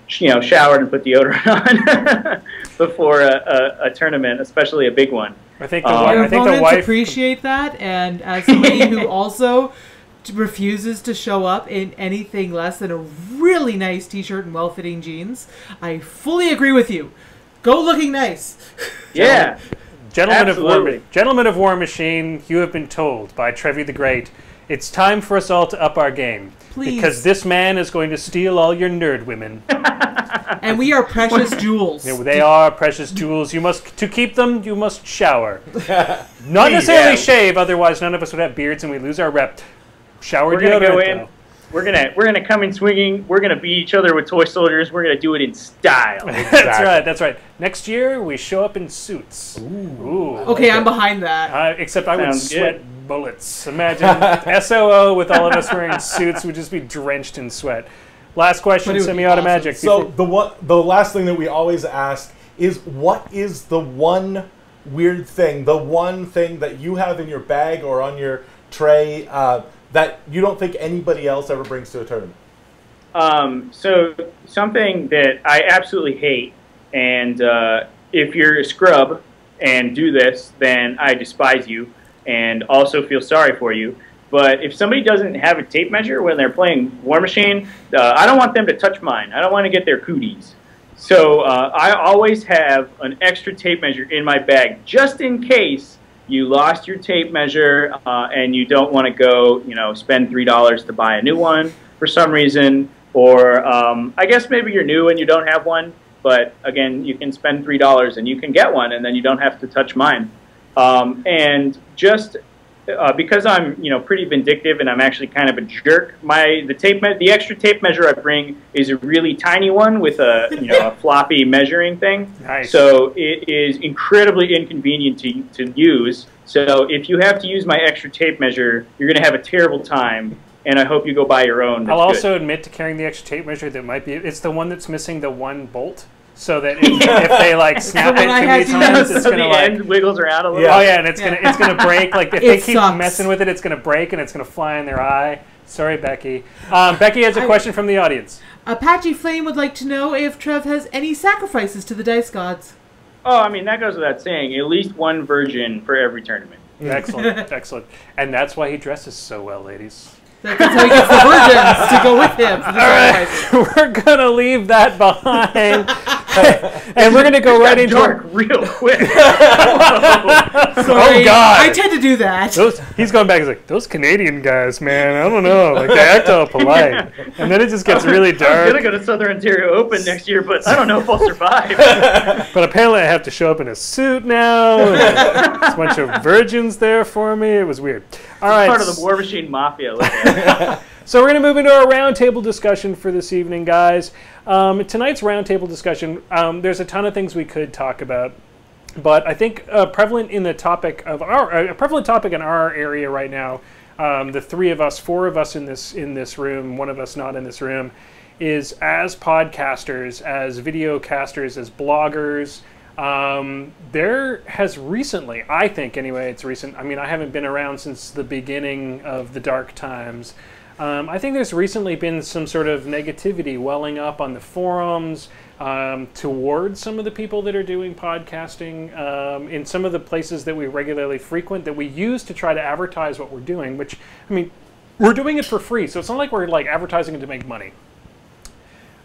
showered and put deodorant on before a tournament, especially a big one. I think the wife appreciate that, and as somebody who also refuses to show up in anything less than a really nice t-shirt and well-fitting jeans, I fully agree with you. Go looking nice. Yeah. Gentlemen of War Machine, you have been told by Trevvy the Great, it's time for us all to up our game. Please. Because this man is going to steal all your nerd women. And we are precious jewels. Yeah, they are precious jewels. To keep them, you must shower. Not necessarily shave, otherwise none of us would have beards and we lose our rep. Shower deodorant. We're gonna come in swinging. We're gonna beat each other with toy soldiers. We're gonna do it in style. That's right. That's right. Next year we show up in suits. Ooh. Okay, I'm behind that. Except I would Sounds sweat good. bullets. Imagine SOO with all of us wearing suits would just be drenched in sweat. Last question, But it would be semi-automatic. So the last thing that we always ask is, what is the one weird thing, the one thing that you have in your bag or on your tray that you don't think anybody else ever brings to a tournament? So something that I absolutely hate, and if you're a scrub and do this, then I despise you and also feel sorry for you. But if somebody doesn't have a tape measure when they're playing War Machine, I don't want them to touch mine. I don't want to get their cooties. So I always have an extra tape measure in my bag, just in case you lost your tape measure and you don't want to go, spend $3 to buy a new one for some reason. Or I guess maybe you're new and you don't have one, but again, you can spend $3 and you can get one, and then you don't have to touch mine. And just because I'm pretty vindictive and I'm actually kind of a jerk, the extra tape measure I bring is a really tiny one with a a floppy measuring thing. Nice. So it is incredibly inconvenient to use. So if you have to use my extra tape measure, you're going to have a terrible time. And I hope you go buy your own. I'll also admit to carrying the extra tape measure that might be. It's the one that's missing the one bolt. So that if they like snap it too many times, it's gonna end wiggles around a little. Yeah. Oh yeah, and it's gonna break. Like if they keep sucks. messing with it, it's gonna break and it's gonna fly in their eye. Sorry, Becky. Becky has a question from the audience. Apache Flame would like to know if Trev has any sacrifices to the dice gods. Oh, I mean, that goes without saying. At least one virgin for every tournament. Excellent, excellent. And that's why he dresses so well, ladies. That's how he gets the virgins to go with him. For the sacrifices. We're gonna leave that behind, and we're gonna go right into dark real quick. Sorry, Oh God! I tend to do that. He's going back. He's like, those Canadian guys, man. I don't know. Like they act all polite, and then it just gets really dark. I'm gonna go to Southern Ontario Open next year, but I don't know if I'll survive. But apparently, I have to show up in a suit now. There's a bunch of virgins there for me. It was weird. All right. Part of the War Machine Mafia. So we're going to move into our roundtable discussion for this evening, guys. Tonight's roundtable discussion, there's a ton of things we could talk about, but I think a prevalent topic in our area right now, the three of us, four of us in this room, one of us not in this room, is as podcasters, as videocasters, as bloggers. There has recently, I think anyway, it's recent. I mean, I haven't been around since the beginning of the dark times. I think there's recently been some sort of negativity welling up on the forums towards some of the people that are doing podcasting in some of the places that we regularly frequent that we use to try to advertise what we're doing, which, I mean, we're doing it for free, so it's not like we're like advertising it to make money.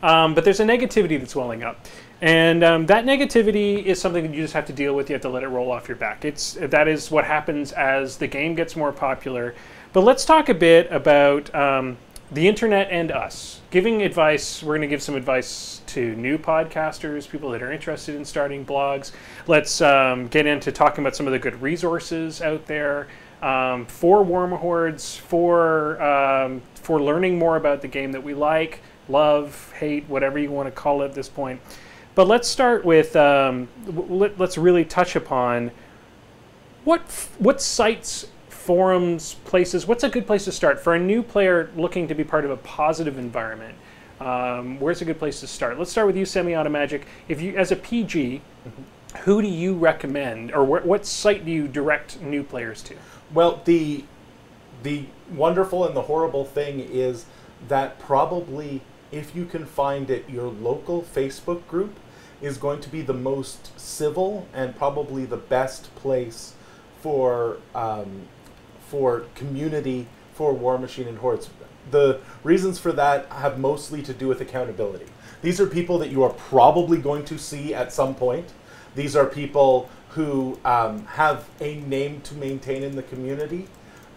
But there's a negativity that's welling up. And that negativity is something that you just have to deal with. You have to let it roll off your back. That is what happens as the game gets more popular. But let's talk a bit about the internet and us. Giving advice, we're going to give some advice to new podcasters, people that are interested in starting blogs. Let's get into talking about some of the good resources out there for Warmahordes, for learning more about the game that we like, love, hate, whatever you want to call it at this point. But let's start with, let's really touch upon what sites, forums, places, what's a good place to start for a new player looking to be part of a positive environment? Where's a good place to start? Let's start with you, Semi-Automagic. If you, as a PG, who do you recommend, or what site do you direct new players to? Well, the wonderful and the horrible thing is that probably, if you can find it, your local Facebook group is going to be the most civil and probably the best place for community for War Machine and Hordes. The reasons for that have mostly to do with accountability. These are people that you are probably going to see at some point. These are people who have a name to maintain in the community,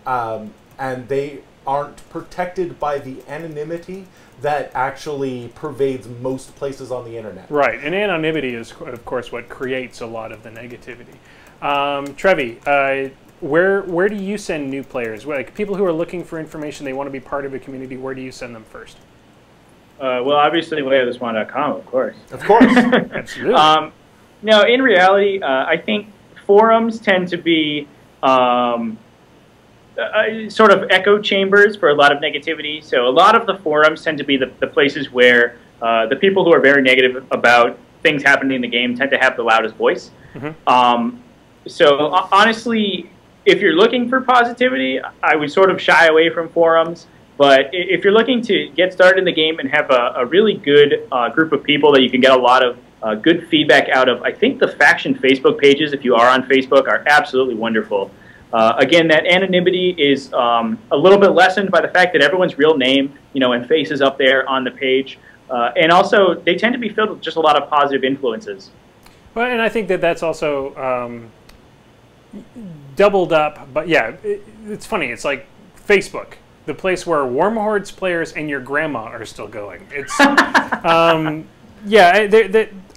and they aren't protected by the anonymity that actually pervades most places on the internet. Right, and anonymity is, of course, what creates a lot of the negativity. Trevvy, where do you send new players? Like people who are looking for information, they want to be part of a community. Where do you send them first? Well, obviously, wayoftheswan.com, of course. Of course. Absolutely. No, in reality, I think forums tend to be sort of echo chambers for a lot of negativity. So a lot of the forums tend to be the places where the people who are very negative about things happening in the game tend to have the loudest voice. So honestly, if you're looking for positivity, I would sort of shy away from forums. But if you're looking to get started in the game and have a really good group of people that you can get a lot of good feedback out of, I think the faction Facebook pages, if you are on Facebook, are absolutely wonderful. Again, that anonymity is a little bit lessened by the fact that everyone's real name, and face is up there on the page. And also, they tend to be filled with just a lot of positive influences. Well, and I think that that's also doubled up. But yeah, it's funny. It's like Facebook, the place where Warmahordes players and your grandma are still going. It's yeah,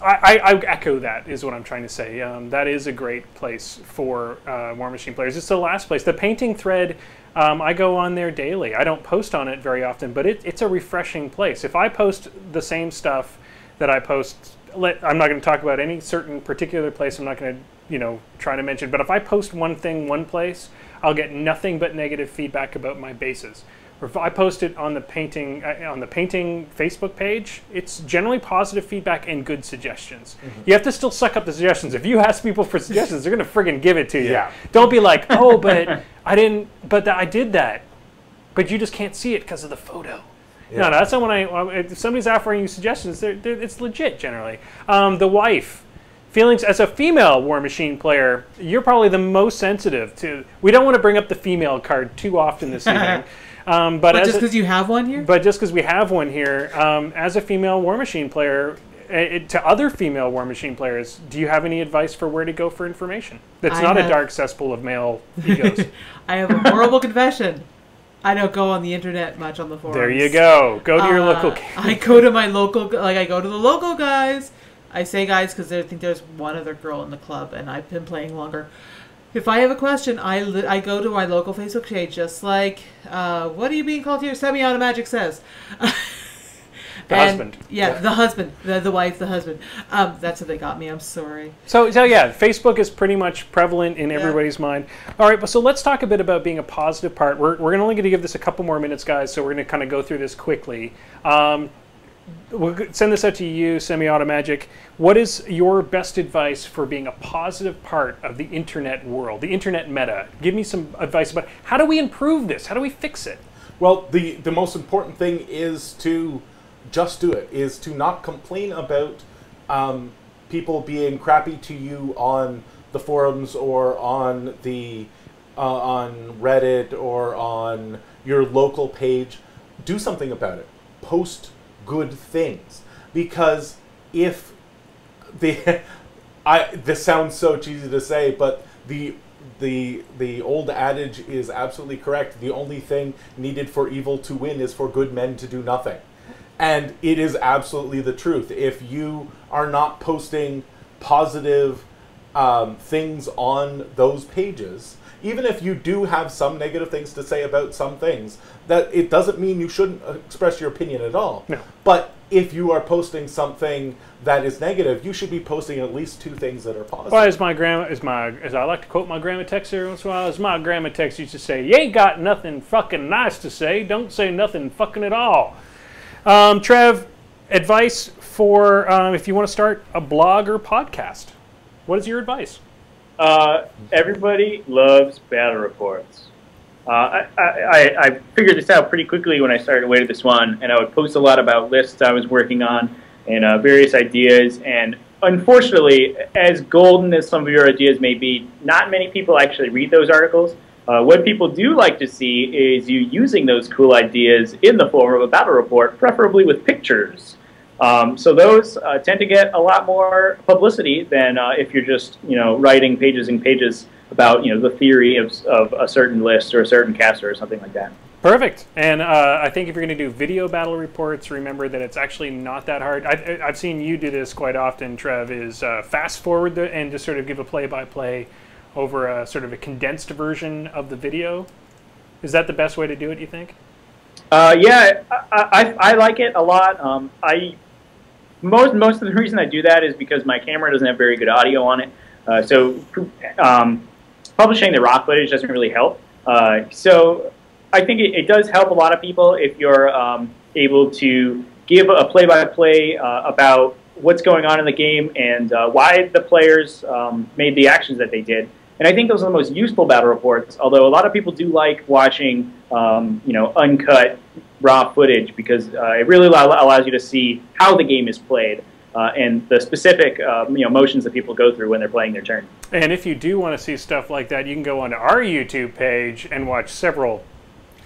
I echo that is what I'm trying to say. That is a great place for War Machine players. It's the last place. The painting thread, I go on there daily. I don't post on it very often, but it's a refreshing place. If I post the same stuff that I post, I'm not going to talk about any certain particular place. I'm not going to, try to mention. But if I post one thing one place, I'll get nothing but negative feedback about my bases. Or if I post it on the painting Facebook page, it's generally positive feedback and good suggestions. You have to still suck up the suggestions. If you ask people for suggestions, they're going to friggin' give it to you. Yeah. Don't be like, oh, but I did that, but you just can't see it because of the photo. Yeah. No, that's not when if somebody's offering you suggestions, it's legit generally. The wife. Feelings as a female War Machine player, you're probably the most sensitive to. We don't want to bring up the female card too often this evening. But just because you have one here? But just because we have one here, as a female War Machine player, to other female War Machine players, do you have any advice for where to go for information? That's not a dark cesspool of male egos. I have a horrible confession. I don't go on the internet much on the forums. There you go. Go to your local. I go to my local, I go to the local guys. I say guys because I think there's one other girl in the club, and I've been playing longer. If I have a question, I go to my local Facebook page, just like, what are you being called here? Semi-Automagic says. The husband. Yeah, the husband. The wife, the husband. That's what they got me. I'm sorry. So yeah, Facebook is pretty much prevalent in everybody's mind. All right, so let's talk a bit about being a positive part. We're only going to give this a couple more minutes, guys, so we're going to kind of go through this quickly. We'll send this out to you, Semi-Automagic. What is your best advice for being a positive part of the internet world, the internet meta? Give me some advice about how do we improve this? How do we fix it? Well, the most important thing is to just do it, is to not complain about people being crappy to you on the forums or on the on Reddit or on your local page. Do something about it. Post good things, because if this sounds so cheesy to say, but the old adage is absolutely correct. The only thing needed for evil to win is for good men to do nothing. And it is absolutely the truth. If you are not posting positive things on those pages, even if you do have some negative things to say about some things, that it doesn't mean you shouldn't express your opinion at all. No. But if you are posting something that is negative, you should be posting at least two things that are positive. Well, as I like to quote my grandma Tex every once in a while, as my grandma Tex used to say, "You ain't got nothing fucking nice to say. Don't say nothing fucking at all." Trev, advice for if you want to start a blog or podcast. What is your advice? Everybody loves battle reports. I figured this out pretty quickly when I started Way to the Swan, and I would post a lot about lists I was working on and various ideas. And unfortunately, as golden as some of your ideas may be, not many people actually read those articles. What people do like to see is you using those cool ideas in the form of a battle report, preferably with pictures. So those tend to get a lot more publicity than if you're just writing pages and pages about the theory of a certain list or a certain caster or something like that. Perfect. And I think if you're going to do video battle reports, remember that it's actually not that hard. I've seen you do this quite often, Trev, is fast forward and just sort of give a play-by-play over a sort of a condensed version of the video. Is that the best way to do it, you think? Yeah, I like it a lot. Most of the reason I do that is because my camera doesn't have very good audio on it. So publishing the raw footage doesn't really help. So I think it does help a lot of people if you're able to give a play-by-play about what's going on in the game and why the players made the actions that they did. And I think those are the most useful battle reports, although a lot of people do like watching uncut raw footage because it really allows you to see how the game is played and the specific motions that people go through when they're playing their turn. And if you do want to see stuff like that, you can go onto our YouTube page and watch several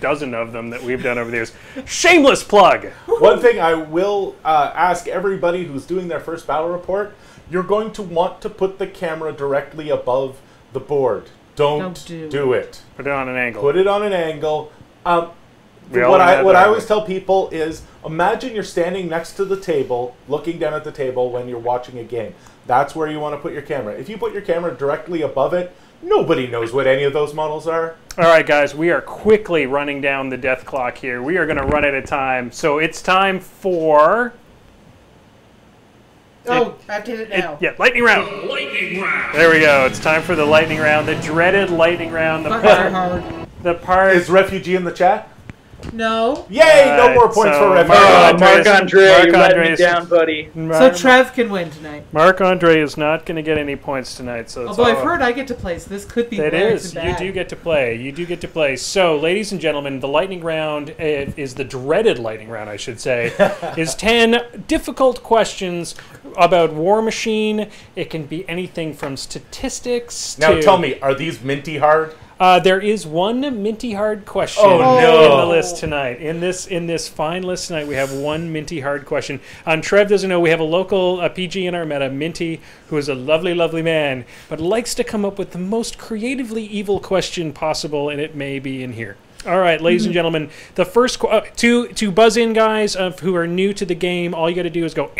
dozen of them that we've done over the years. Shameless plug! One thing I will ask everybody who's doing their first battle report, you're going to want to put the camera directly above the board. Don't do it. Put it on an angle. Put it on an angle. What I always tell people is, imagine you're standing next to the table, looking down at the table when you're watching a game. That's where you want to put your camera. If you put your camera directly above it, nobody knows what any of those models are. All right, guys, we are quickly running down the death clock here. We are going to run out of time. So it's time for... Oh, I did it now. Yeah, lightning round. Lightning round. There we go. It's time for the lightning round, the dreaded lightning round. The part... Is Refugee in the chat? No. Yay! No more points for Refugee. Marc-Andre, you let me down, buddy. So Trev can win tonight. Marc-Andre is not going to get any points tonight. So although I've heard I get to play, so this could be it is. bad. You do get to play. You do get to play. So, ladies and gentlemen, the lightning round is the dreaded lightning round, I should say, is 10 difficult questions about War Machine. It can be anything from statistics to... Now tell me, are these minty hard? There is one minty hard question in the list tonight. In this fine list tonight, we have one minty hard question. Trev doesn't know we have a local PG in our meta, Minty, who is a lovely, lovely man, but likes to come up with the most creatively evil question possible, and it may be in here. All right, ladies and gentlemen, the first to buzz in, guys, who are new to the game, all you got to do is go.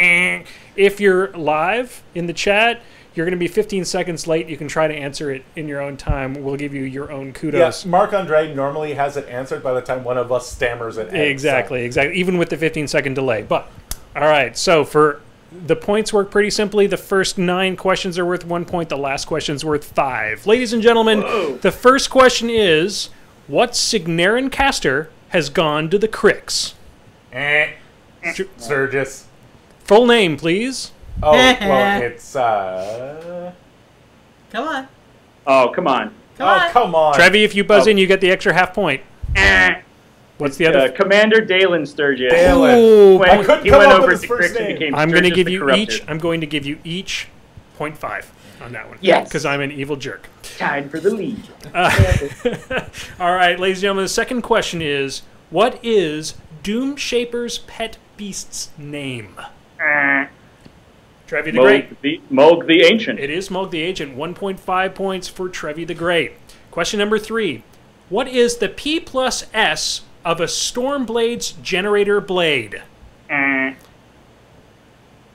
If you're live in the chat, you're going to be 15 seconds late. You can try to answer it in your own time. We'll give you your own kudos. Yes, Marc-Andre normally has it answered by the time one of us stammers it. Exactly. Even with the 15-second delay. But, all right, so for the points work pretty simply. The first 9 questions are worth 1 point. The last question's worth 5. Ladies and gentlemen, the first question is, what Signarin caster has gone to the Cricks? Sturgis. Full name, please. Oh, well, it's, Come on. Oh, come on. Come on. Trevvy, if you buzz in, you get the extra half point. What's the other? Commander Dalen Sturgis. Ooh, When I couldn't he come went up over with his to first Cricks and name. became I'm going to Sturgis give the you Corrupted. each. I'm going to give you each 0.5 on that one. Yes. Because I'm an evil jerk. Tied for the lead. All right, ladies and gentlemen, the second question is, what is Doom Shaper's pet beast's name? Trevvy the Great. Moog the Ancient. It is Moog the Ancient. 1.5 points for Trevvy the Great. Question number 3. What is the P plus S of a Stormblade's generator blade?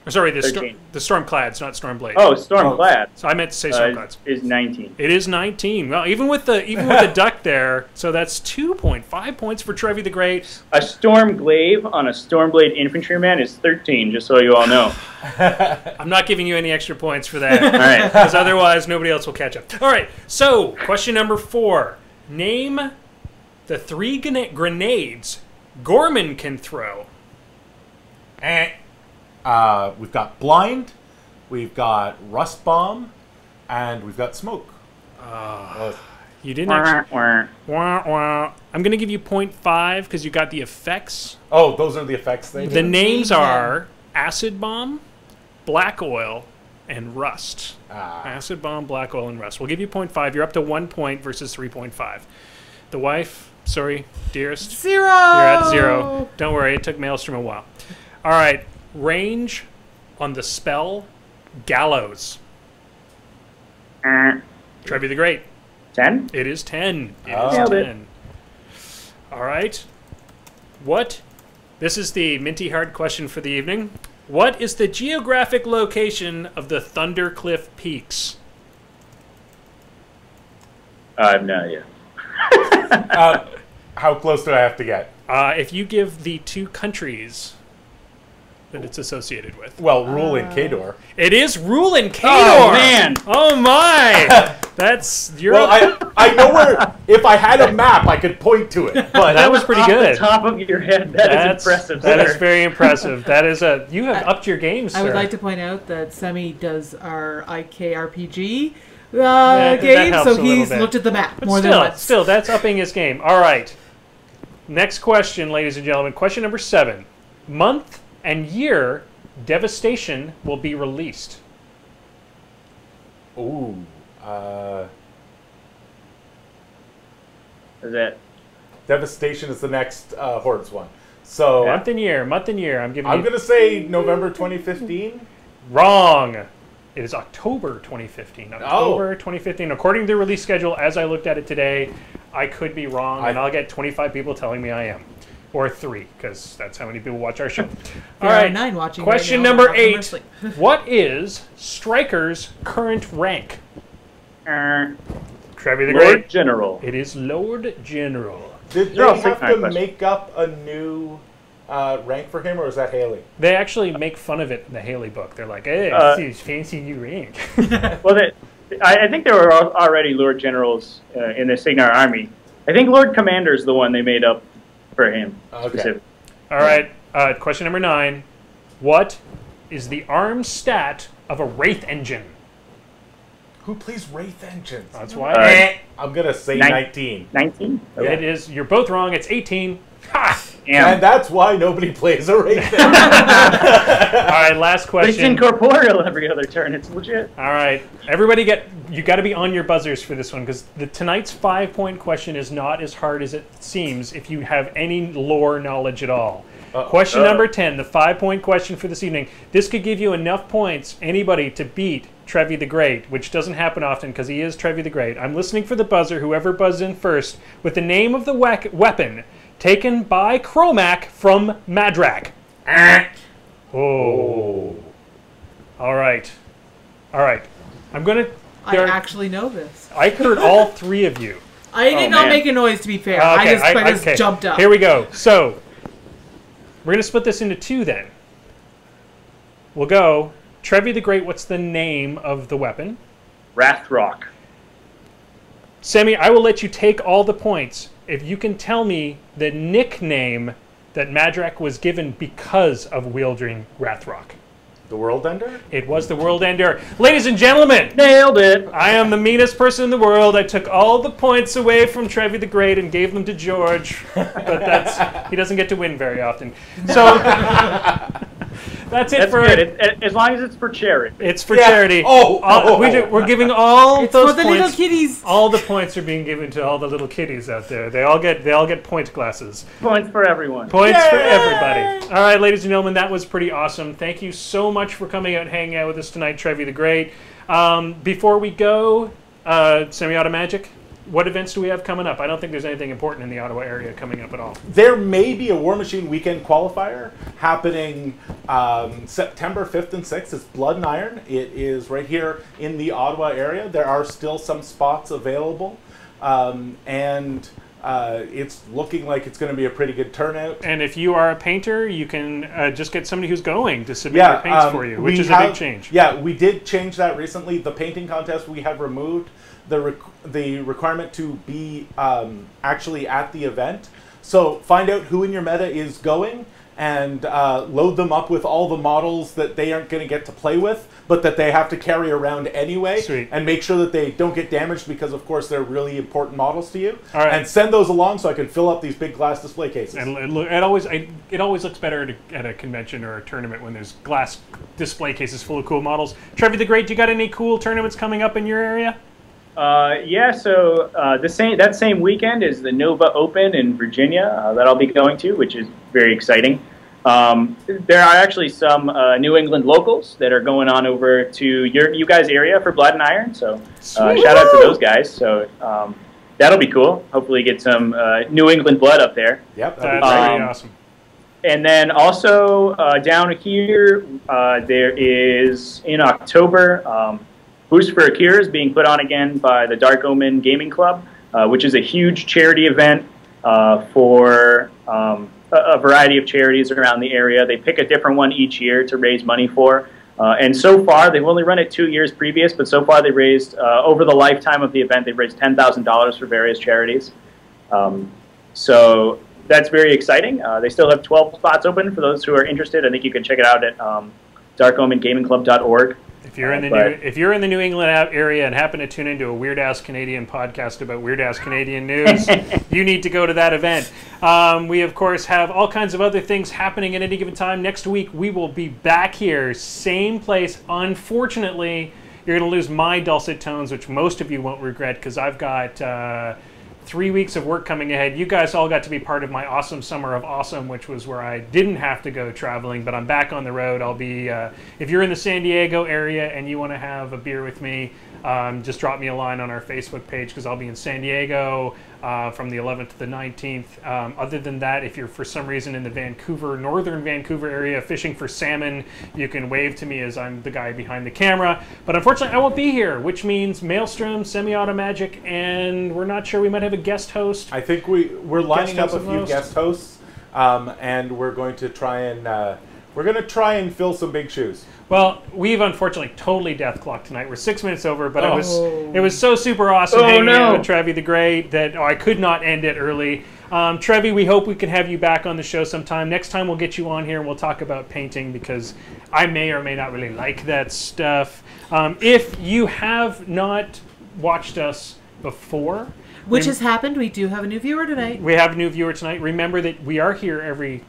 Sorry, the Stormclads, not Stormblade. Oh, Stormclad. So I meant to say Stormclads. Is 19. It is 19. Well, even with the duck there, so that's 2.5 points for Trevvy the Great. A Stormglaive on a Stormblade infantryman is 13, just so you all know. I'm not giving you any extra points for that. All right. Because otherwise, nobody else will catch up. All right, so question number 4. Name the 3 grenades Gorman can throw. We've got Blind, we've got Rust Bomb, and we've got Smoke. You didn't actually... I'm going to give you 0.5 because you got the effects. Oh, those are the effects things? The names are Acid Bomb, Black Oil, and Rust. Acid Bomb, Black Oil, and Rust. We'll give you 0.5. You're up to 1 point versus 3.5. The wife, sorry, dearest. 0! You're at 0. Don't worry, it took Maelstrom a while. All right, range on the spell Gallows. Trevvy the Great. 10? It is 10. It Oh. is 10. All right. This is the minty hard question for the evening. What is the geographic location of the Thundercliff Peaks? No, yeah. How close do I have to get? If you give the 2 countries that it's associated with. Well, Rule in Kador. It is Rule in Kador! Oh, man! Oh, my! That's... Well, I know where... If I had a map, I could point to it. But that was pretty Off good. the top of your head, that's impressive, That sir. is very impressive. That is a... You have upped your game, sir. I would like to point out that Semi does our IKRPG that game, helps so a little he's bit. looked at the map But more than once. Still, that's upping his game. All right. Next question, ladies and gentlemen. Question number 7. Month and year Devastation will be released. Ooh. Is that... Devastation is the next Hordes one. So Month and year. I'm giving you... I'm going to say November 2015. Wrong. It is October 2015. October 2015. According to the release schedule, as I looked at it today, I could be wrong, and I'll get 25 people telling me I am. Or 3, because that's how many people watch our show. All There are right. 9 watching Question right now, number watching 8. wrestling. What is Striker's current rank? Trevvy the Lord Great? General. It is Lord General. Did They're all they have to freaking make up a new rank for him, or is that Haley? They actually make fun of it in the Haley book. They're like, hey, it's his fancy new rank. Well, I think there were already Lord Generals in the Signar Army. I think Lord Commander is the one they made up for him. Okay. Specifically. All right. Question number 9. What is the arm stat of a Wraith engine? Who plays Wraith Engines? That's why. I'm going to say 19. 19? Yeah. It is. You're both wrong. It's 18. Ha! And that's why nobody plays a Wraith Engine. All right. Last But it's question. incorporeal every other turn. It's legit. All right. Everybody you got to be on your buzzers for this one, because tonight's 5-point question is not as hard as it seems if you have any lore knowledge at all. Question number 10, the 5-point question for this evening. This could give you enough points, anybody, to beat Trevvy the Great, which doesn't happen often because he is Trevvy the Great. I'm listening for the buzzer, whoever buzzed in first, with the name of the weapon taken by Chromac from Madrak. Oh. All right. All right. I'm going to... I actually know this. I heard all 3 of you. I did not make a noise, to be fair. I just jumped up. Here we go. So, we're going to split this into 2 then. We'll go, Trevvy the Great, what's the name of the weapon? Wrathrock. Sammy, I will let you take all the points if you can tell me the nickname that Madrak was given because of wielding Wrathrock. The World Ender? It was the World Ender. Ladies and gentlemen, Nailed it. I am the meanest person in the world. I took all the points away from Trevvy the Great and gave them to George. But he doesn't get to win very often. So that's it for good. As long as it's for charity. It's for charity. We're giving all It's those for the points. little kitties. All the points are being given to all the little kitties out there. They all get point glasses. Points for everyone. Points for everybody. All right, ladies and gentlemen, that was pretty awesome. Thank you so much for coming out and hanging out with us tonight, Trevvy the Great. Before we go, Semi-Auto Magic, what events do we have coming up? I don't think there's anything important in the Ottawa area coming up at all. There may be a War Machine Weekend qualifier happening September 5th and 6th. It's Blood and Iron. It is right here in the Ottawa area. There are still some spots available. It's looking like it's going to be a pretty good turnout. And if you are a painter, you can just get somebody who's going to submit their paints for you, which is a big change. Yeah, we did change that recently. The painting contest, we have removed the requirement to be actually at the event. So find out who in your meta is going and load them up with all the models that they aren't going to get to play with, but that they have to carry around anyway. Sweet. And make sure that they don't get damaged because, of course, they're really important models to you. All right. And send those along so I can fill up these big glass display cases. And it always looks better at a convention or a tournament when there's glass display cases full of cool models. Trevvy the Great, you got any cool tournaments coming up in your area? So that same weekend is the Nova Open in Virginia that I'll be going to, which is very exciting. There are actually some New England locals that are going on over to you guys' area for Blood and Iron, so shout out to those guys. So that'll be cool. Hopefully get some New England blood up there. Yep, That's pretty awesome. And then also down here, there is in October, Boost for a Cure is being put on again by the Dark Omen Gaming Club, which is a huge charity event for a variety of charities around the area. They pick a different one each year to raise money for. And so far, they've only run it 2 years previous, but so far they raised, over the lifetime of the event, they've raised $10,000 for various charities. So that's very exciting. They still have 12 spots open for those who are interested. I think you can check it out at darkomengamingclub.org. If you're in the New England area and happen to tune into a Weird Ass Canadian podcast about Weird Ass Canadian news, you need to go to that event. We of course have all kinds of other things happening at any given time. Next week we will be back here, same place. Unfortunately, you're going to lose my dulcet tones, which most of you won't regret because I've got 3 weeks of work coming ahead. You guys all got to be part of my awesome summer of awesome, which was where I didn't have to go traveling, but I'm back on the road. I'll be, if you're in the San Diego area and you want to have a beer with me, just drop me a line on our Facebook page because I'll be in San Diego from the 11th to the 19th. Other than that, if you're for some reason in the northern Vancouver area fishing for salmon, you can wave to me as I'm the guy behind the camera. But unfortunately, I won't be here, which means Maelstrom, Semi-Auto Magic, and we're not sure. We might have a guest host. I think we're lining up a few guest hosts, and we're going to try and fill some big shoes. Well, we've unfortunately totally death clocked tonight. We're 6 minutes over, but it was so super awesome hanging out with Trevvy the Great that I could not end it early. Trevvy, we hope we can have you back on the show sometime. Next time we'll get you on here and we'll talk about painting because I may or may not really like that stuff. If you have not watched us before, which has happened. We do have a new viewer tonight. We have a new viewer tonight. Remember that we are here every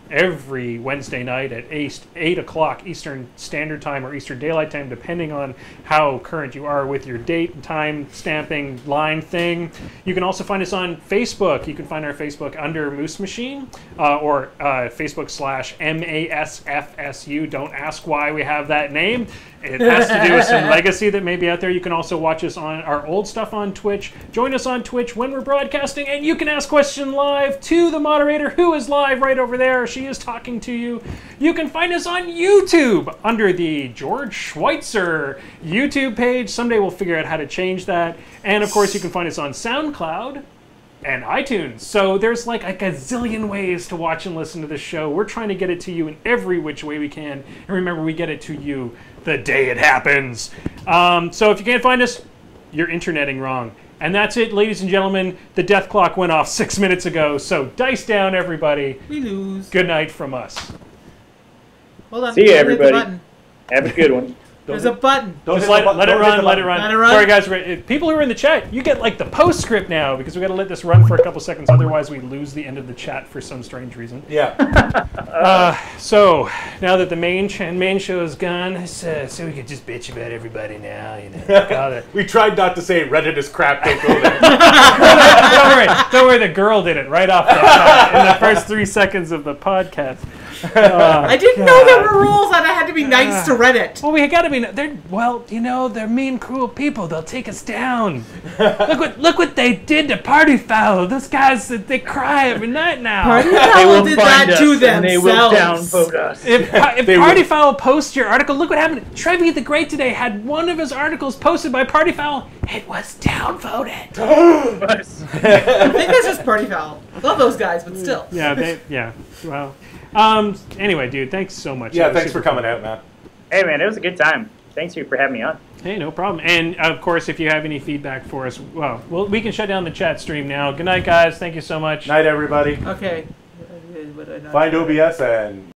Wednesday night at 8 o'clock Eastern Standard Time or Eastern Daylight Time, depending on how current you are with your date and time stamping line thing. You can also find us on Facebook. You can find our Facebook under Moose Machine or Facebook/MASFSU. Don't ask why we have that name. It has to do with some legacy that may be out there. You can also watch us on our old stuff on Twitch. Join us on Twitch when we're broadcasting, and you can ask questions live to the moderator, who is live right over there. She is talking to you. You can find us on YouTube under the George Schweitzer YouTube page. Someday we'll figure out how to change that. And, of course, you can find us on SoundCloud and iTunes. So there's like a gazillion ways to watch and listen to this show. We're trying to get it to you in every which way we can. And remember, we get it to you the day it happens. So if you can't find us, you're interneting wrong. And that's it, ladies and gentlemen. The death clock went off 6 minutes ago. So dice down, everybody. We lose. Good night from us. Hold on. See you, everybody. Have a good one. There's a button. Just let it run. Sorry, guys. People who are in the chat, you get like the postscript now because we got to let this run for a couple seconds. Otherwise, we lose the end of the chat for some strange reason. Yeah. So now that the main show is gone, so we could just bitch about everybody now. You know. We tried not to say Reddit is crap. Don't go there. Don't worry. The girl did it right off the bat in the first 3 seconds of the podcast. I didn't know there were rules and I had to be nice to Reddit. Well, we got to be. They're mean, cruel people. They'll take us down. Look what they did to Party Foul. Those guys, they cry every night now. Party Foul did that to themselves. They will downvote us. If Party Foul posts your article, look what happened. Trevvy the Great today had one of his articles posted by Party Foul. It was downvoted. I think that's just Party Foul. Love those guys, but still. Yeah. Well. Anyway, dude, thanks so much. Yeah, thanks for coming out, man. Hey, man, it was a good time. Thanks for having me on. Hey, no problem. And, of course, if you have any feedback for us, we can shut down the chat stream now. Good night, guys. Thank you so much. Night, everybody. Okay. Find OBS and...